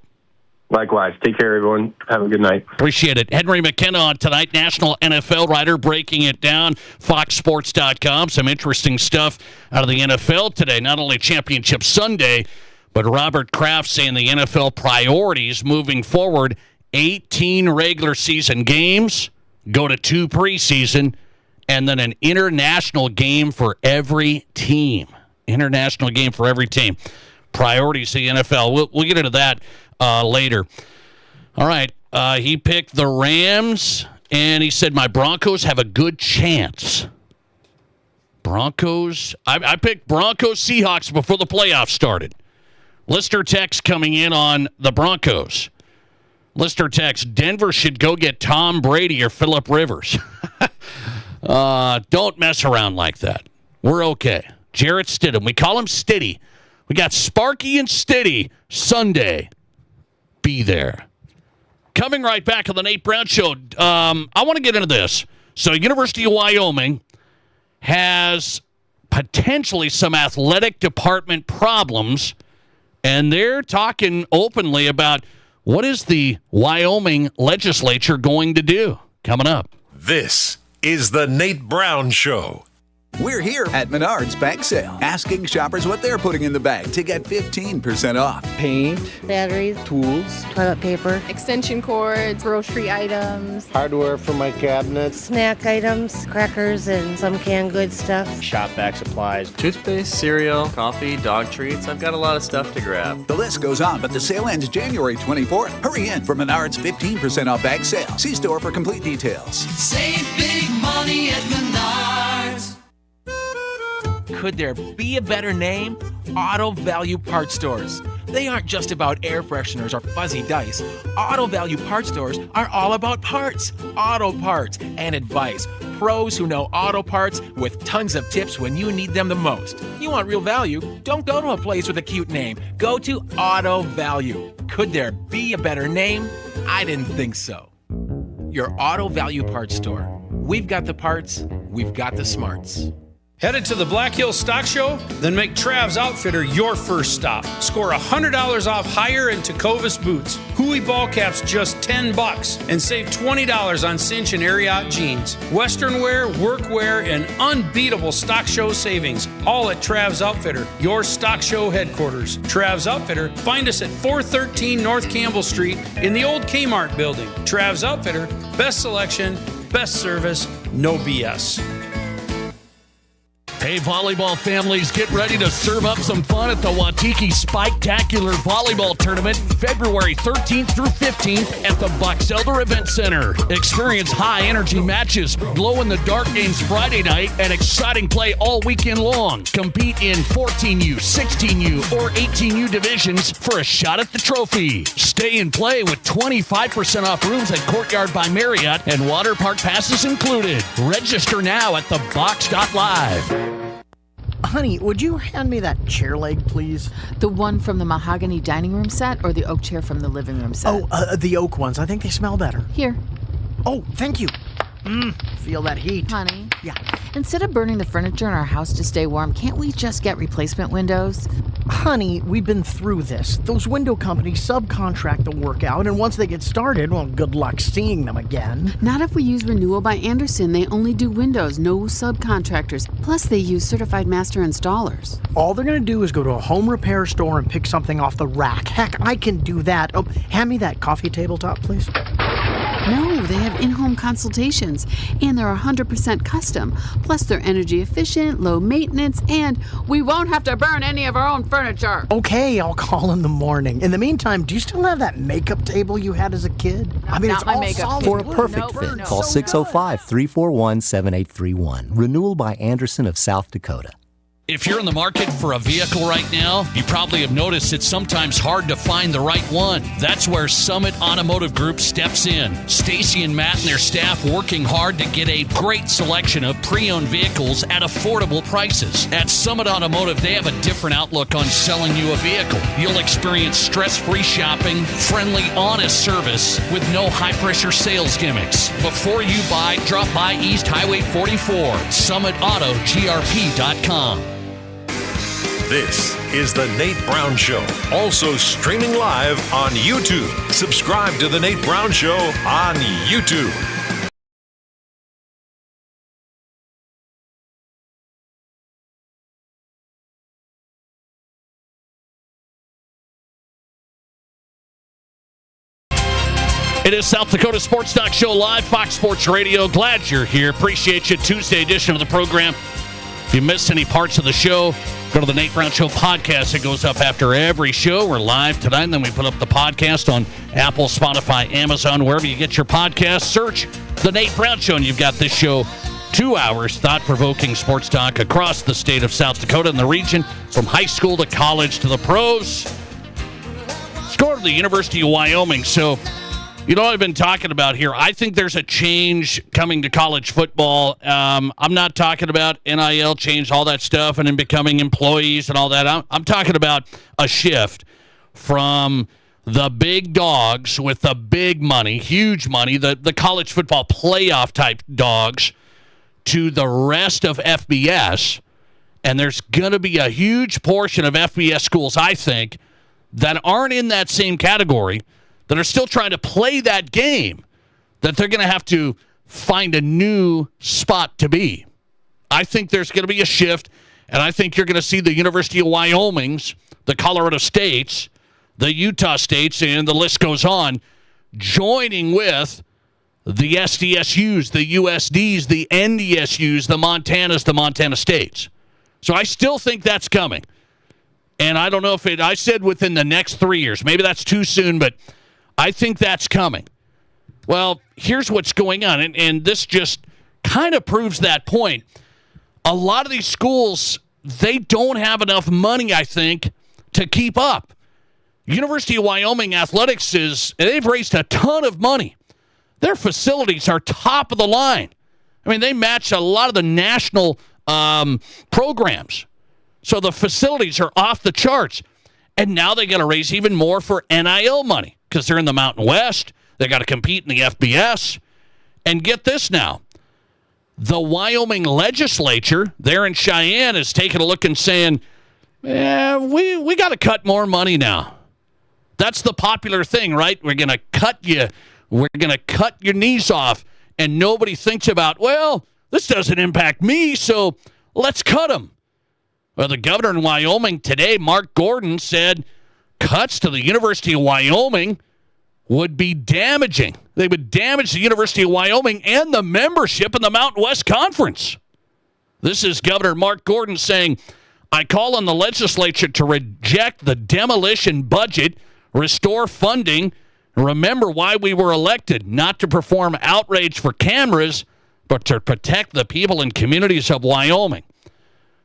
Likewise. Take care, everyone. Have a good night. Appreciate it. Henry McKenna on tonight, national NFL writer, breaking it down, FoxSports.com. Some interesting stuff out of the NFL today. Not only Championship Sunday, but Robert Kraft saying the NFL priorities moving forward, 18 regular season games, go to 2 preseason, and then an international game for every team. International game for every team. Priorities of the NFL. We'll get into that later. All right. He picked the Rams, and he said, my Broncos have a good chance. Broncos. I picked Broncos Seahawks before the playoffs started. Lister text coming in on the Broncos. Lister text, Denver should go get Tom Brady or Phillip Rivers. Don't mess around like that. We're okay. Jarrett Stidham. We call him Stiddy We got Sparky and Stiddy Sunday. Be there. Coming right back on the Nate Brown Show. I want to get into this. So University of Wyoming has potentially some athletic department problems, and they're talking openly about what is the Wyoming legislature going to do. Coming up. This is the Nate Brown Show. We're here at Menards Bag Sale, asking shoppers what they're putting in the bag to get 15% off. Paint, batteries, tools, toilet paper, extension cords, grocery items, hardware for my cabinets, snack items, crackers, and some canned goods stuff. Shop vac supplies, toothpaste, cereal, coffee, dog treats. I've got a lot of stuff to grab. The list goes on, but the sale ends January 24th. Hurry in for Menards 15% off bag sale. See store for complete details. Save big money at Menards. Could there be a better name? Auto Value Parts Stores. They aren't just about air fresheners or fuzzy dice. Auto Value Parts Stores are all about parts, auto parts, and advice. Pros who know auto parts with tons of tips when you need them the most. You want real value? Don't go to a place with a cute name. Go to Auto Value. Could there be a better name? I didn't think so. Your Auto Value Parts Store. We've got the parts, we've got the smarts. Headed to the Black Hills Stock Show? Then make Trav's Outfitter your first stop. Score $100 off higher and Tecovas boots. Huey ball caps just $10 and save $20 on cinch and Ariat jeans. Western wear, workwear, and unbeatable Stock Show savings. All at Trav's Outfitter, your Stock Show headquarters. Trav's Outfitter, find us at 413 North Campbell Street in the old Kmart building. Trav's Outfitter, best selection, best service, no BS. Hey, volleyball families, get ready to serve up some fun at the Wautiki Spike-tacular Volleyball Tournament, February 13th through 15th at the Box Elder Event Center. Experience high-energy matches, glow-in-the-dark games Friday night, and exciting play all weekend long. Compete in 14U, 16U, or 18U divisions for a shot at the trophy. Stay and play with 25% off rooms at Courtyard by Marriott and water park passes included. Register now at thebox.live. Honey, would you hand me that chair leg, please? The one from the mahogany dining room set or the oak chair from the living room set? Oh, the oak ones. I think they smell better. Here. Oh, thank you. Feel that heat. Honey. Yeah. Instead of burning the furniture in our house to stay warm, can't we just get replacement windows? Honey, we've been through this. Those window companies subcontract the work out, and once they get started, well, good luck seeing them again. Not if we use Renewal by Andersen. They only do windows, no subcontractors. Plus, they use certified master installers. All they're going to do is go to a home repair store and pick something off the rack. Heck, I can do that. Oh, hand me that coffee tabletop, please. No, they have in-home consultations, and they're 100% custom. Plus, they're energy efficient, low maintenance, and we won't have to burn any of our own furniture. Okay, I'll call in the morning. In the meantime, do you still have that makeup table you had as a kid? I mean, it's all solid. For a perfect fit, call 605-341-7831. Renewal by Andersen of South Dakota. If you're in the market for a vehicle right now, you probably have noticed it's sometimes hard to find the right one. That's where Summit Automotive Group steps in. Stacy and Matt and their staff working hard to get a great selection of pre-owned vehicles at affordable prices. At Summit Automotive, they have a different outlook on selling you a vehicle. You'll experience stress-free shopping, friendly, honest service with no high-pressure sales gimmicks. Before you buy, drop by East Highway 44, summitautogrp.com. This is the Nate Brown Show, also streaming live on YouTube. Subscribe to the Nate Brown Show on YouTube. It is South Dakota Sports Talk Show live, Fox Sports Radio. Glad you're here. Appreciate you. Tuesday edition of the program. If you missed any parts of the show, go to the Nate Brown Show podcast. It goes up after every show. We're live tonight, and then we put up the podcast on Apple, Spotify, Amazon, wherever you get your podcast. Search the Nate Brown Show, and you've got this show 2 hours, thought-provoking sports talk across the state of South Dakota and the region, from high school to college to the pros. Let's go to the University of Wyoming. So You know what I've been talking about here? I think there's a change coming to college football. I'm not talking about NIL change, all that stuff, and then becoming employees and all that. I'm talking about a shift from the big dogs with the big money, huge money, the college football playoff type dogs, to the rest of FBS. And there's going to be a huge portion of FBS schools, I think, that aren't in that same category, that are still trying to play that game, that they're going to have to find a new spot to be. I think there's going to be a shift, and I think you're going to see the University of Wyoming's, the Colorado States, the Utah States, and the list goes on, joining with the SDSUs, the USDs, the NDSUs, the Montanas, the Montana States. So I still think that's coming. And I don't know if I said within the next 3 years. Maybe that's too soon, but I think that's coming. Well, here's what's going on, and this just kind of proves that point. A lot of these schools, they don't have enough money, I think, to keep up. University of Wyoming Athletics they've raised a ton of money. Their facilities are top of the line. I mean, they match a lot of the national programs. So the facilities are off the charts. And now they got to raise even more for NIL money because they're in the Mountain West. They got to compete in the FBS. And get this now. The Wyoming legislature there in Cheyenne is taking a look and saying, we got to cut more money now. That's the popular thing, right? We're going to cut you. We're going to cut your knees off. And nobody thinks about, well, this doesn't impact me, so let's cut them. Well, the governor in Wyoming today, Mark Gordon, said cuts to the University of Wyoming would be damaging. They would damage the University of Wyoming and the membership in the Mountain West Conference. This is Governor Mark Gordon saying, I call on the legislature to reject the demolition budget, restore funding, and remember why we were elected, not to perform outrage for cameras, but to protect the people and communities of Wyoming.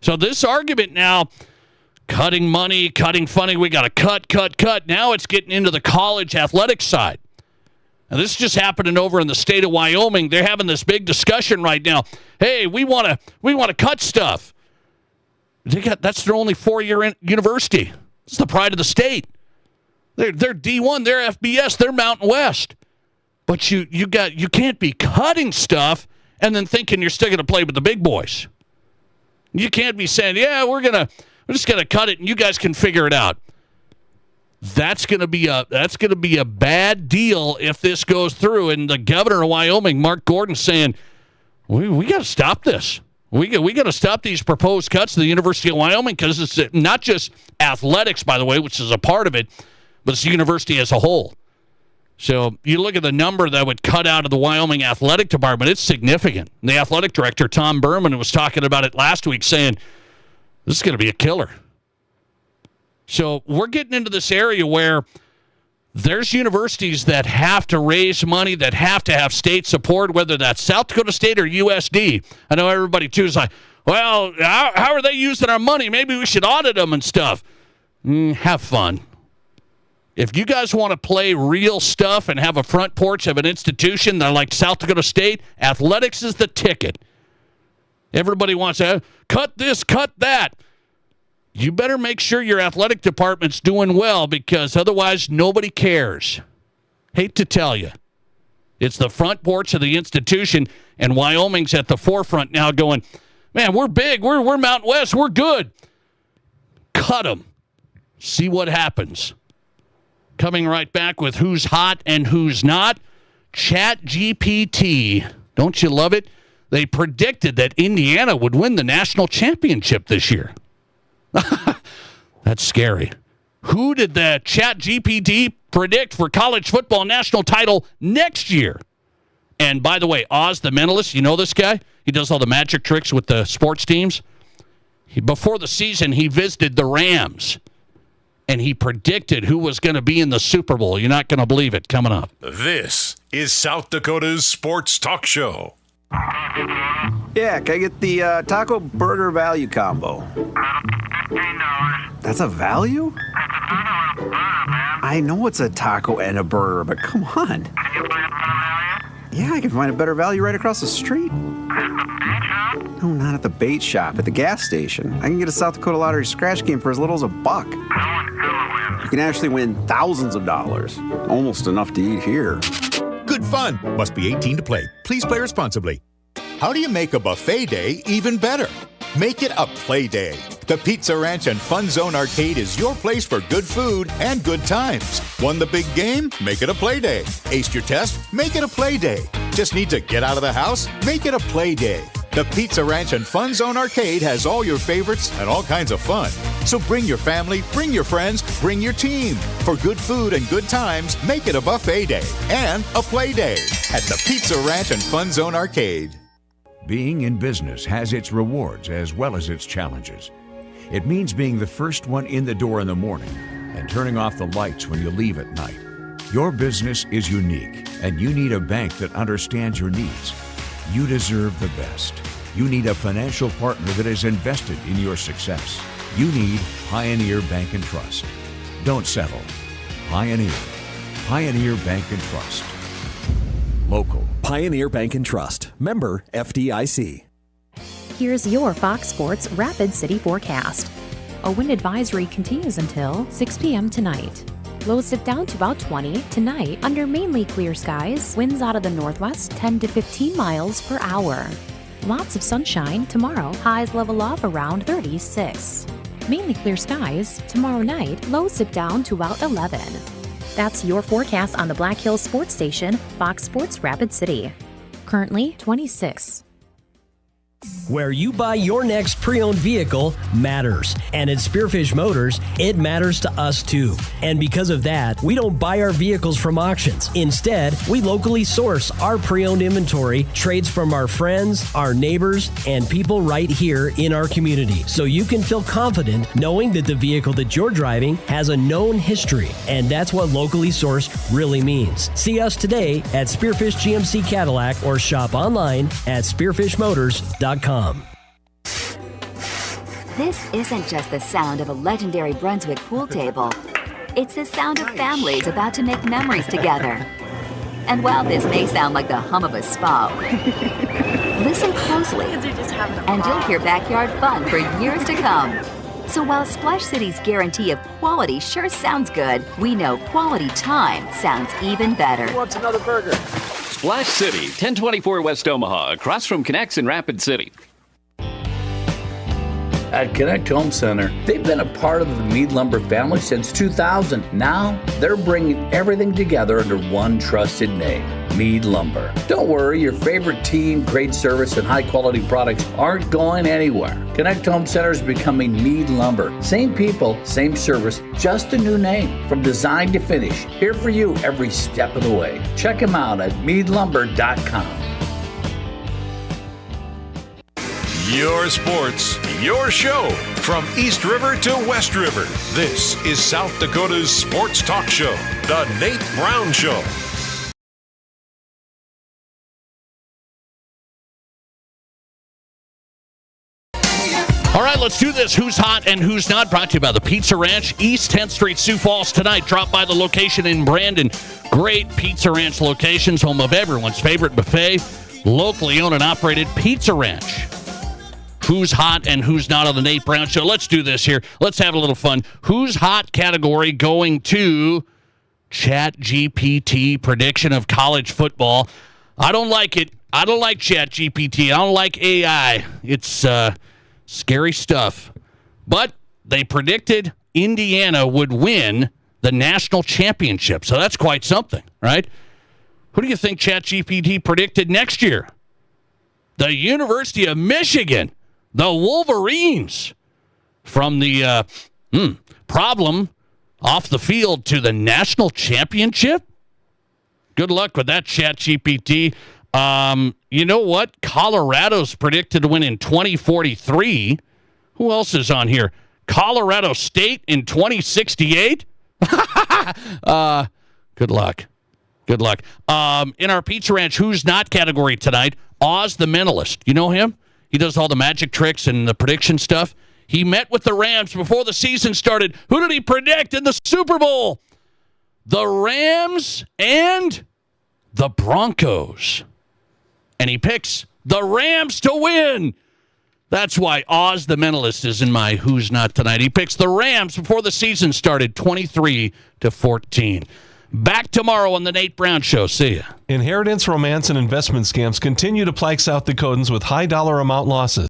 So this argument now, cutting money, cutting funding, we got to cut. Now it's getting into the college athletics side. And this is just happening over in the state of Wyoming. They're having this big discussion right now. Hey, we want to cut stuff. That's their only 4-year university. It's the pride of the state. They're D1, they're FBS, they're Mountain West. But you can't be cutting stuff and then thinking you're still going to play with the big boys. You can't be saying, yeah, we're just gonna cut it and you guys can figure it out. That's gonna be a bad deal if this goes through. And the governor of Wyoming, Mark Gordon, saying, we got to stop this. We got to stop these proposed cuts to the University of Wyoming because it's not just athletics, by the way, which is a part of it, but it's the university as a whole. So you look at the number that would cut out of the Wyoming athletic department, it's significant. And the athletic director, Tom Berman, was talking about it last week, saying this is going to be a killer. So we're getting into this area where there's universities that have to raise money, that have to have state support, whether that's South Dakota State or USD. I know everybody, too, is like, well, how are they using our money? Maybe we should audit them and stuff. Have fun. If you guys want to play real stuff and have a front porch of an institution that like South Dakota State, athletics is the ticket. Everybody wants to cut this, cut that. You better make sure your athletic department's doing well because otherwise nobody cares. Hate to tell you. It's the front porch of the institution, and Wyoming's at the forefront now going, man, we're big. We're Mountain West. We're good. Cut them. See what happens. Coming right back with who's hot and who's not. ChatGPT. Don't you love it? They predicted that Indiana would win the national championship this year. That's scary. Who did the ChatGPT predict for college football national title next year? And by the way, Oz the Mentalist, you know this guy? He does all the magic tricks with the sports teams. Before the season, he visited the Rams. And he predicted who was going to be in the Super Bowl. You're not going to believe it. Coming up. This is South Dakota's Sports Talk Show. Yeah, can I get the taco burger value combo? $15. That's a value? It's a $10 burger, man. I know it's a taco and a burger, but come on. Yeah, I can find a better value right across the street. No, not at the bait shop, at the gas station. I can get a South Dakota Lottery scratch game for as little as $1. You can actually win thousands of dollars. Almost enough to eat here. Good fun. Must be 18 to play. Please play responsibly. How do you make a buffet day even better? Make it a play day. The Pizza Ranch and Fun Zone Arcade is your place for good food and good times. Won the big game? Make it a play day. Aced your test? Make it a play day. Just need to get out of the house? Make it a play day. The Pizza Ranch and Fun Zone Arcade has all your favorites and all kinds of fun. So bring your family, bring your friends, bring your team. For good food and good times, make it a buffet day and a play day at the Pizza Ranch and Fun Zone Arcade. Being in business has its rewards as well as its challenges. It means being the first one in the door in the morning and turning off the lights when you leave at night. Your business is unique, and you need a bank that understands your needs. You deserve the best. You need a financial partner that is invested in your success. You need Pioneer Bank and Trust. Don't settle. Pioneer. Pioneer Bank and Trust. Local. Pioneer Bank and Trust. Member FDIC. Here's your Fox Sports Rapid City forecast. A wind advisory continues until 6 p.m. tonight. Lows dip down to about 20 tonight under mainly clear skies. Winds out of the northwest 10 to 15 miles per hour. Lots of sunshine tomorrow. Highs level off around 36. Mainly clear skies tomorrow night. Lows dip down to about 11. That's your forecast on the Black Hills Sports Station, Fox Sports Rapid City. Currently 26. Where you buy your next pre-owned vehicle matters. And at Spearfish Motors, it matters to us too. And because of that, we don't buy our vehicles from auctions. Instead, we locally source our pre-owned inventory, trades from our friends, our neighbors, and people right here in our community. So you can feel confident knowing that the vehicle that you're driving has a known history. And that's what locally sourced really means. See us today at Spearfish GMC Cadillac or shop online at spearfishmotors.com. This isn't just the sound of a legendary Brunswick pool table. It's the sound of families about to make memories together. And while this may sound like the hum of a spa, listen closely and you'll hear backyard fun for years to come. So while Splash City's guarantee of quality sure sounds good, we know quality time sounds even better. Who wants another burger? Splash City, 1024 West Omaha, across from Connects in Rapid City. At Connect Home Center, they've been a part of the Mead Lumber family since 2000. Now, they're bringing everything together under one trusted name, Mead Lumber. Don't worry, your favorite team, great service, and high-quality products aren't going anywhere. Connect Home Center is becoming Mead Lumber. Same people, same service, just a new name. From design to finish, here for you every step of the way. Check them out at meadlumber.com. Your sports, your show. From East River to West River, this is South Dakota's sports talk show, The Nate Brown Show. All right, let's do this. Who's hot and who's not? Brought to you by the Pizza Ranch, East 10th Street, Sioux Falls tonight. Drop by the location in Brandon. Great Pizza Ranch locations, home of everyone's favorite buffet. Locally owned and operated Pizza Ranch. Who's hot and who's not on the Nate Brown Show? Let's do this here. Let's have a little fun. Who's hot category going to ChatGPT prediction of college football. I don't like it. I don't like ChatGPT. I don't like AI. It's scary stuff. But they predicted Indiana would win the national championship. So that's quite something, right? Who do you think ChatGPT predicted next year? The University of Michigan. The Wolverines. From the problem off the field to the national championship? Good luck with that, ChatGPT. You know what? Colorado's predicted to win in 2043. Who else is on here? Colorado State in 2068? Good luck. Good luck. In our Pizza Ranch Who's Not category tonight, Oz the Mentalist. You know him? He does all the magic tricks and the prediction stuff. He met with the Rams before the season started. Who did he predict in the Super Bowl? the Rams and the Broncos. And he picks the Rams to win. That's why Oz the Mentalist is in my Who's Not tonight. He picks the Rams before the season started, 23-14. Back tomorrow on the Nate Brown Show. See ya. Inheritance, romance, and investment scams continue to plague South Dakotans with high dollar amount losses.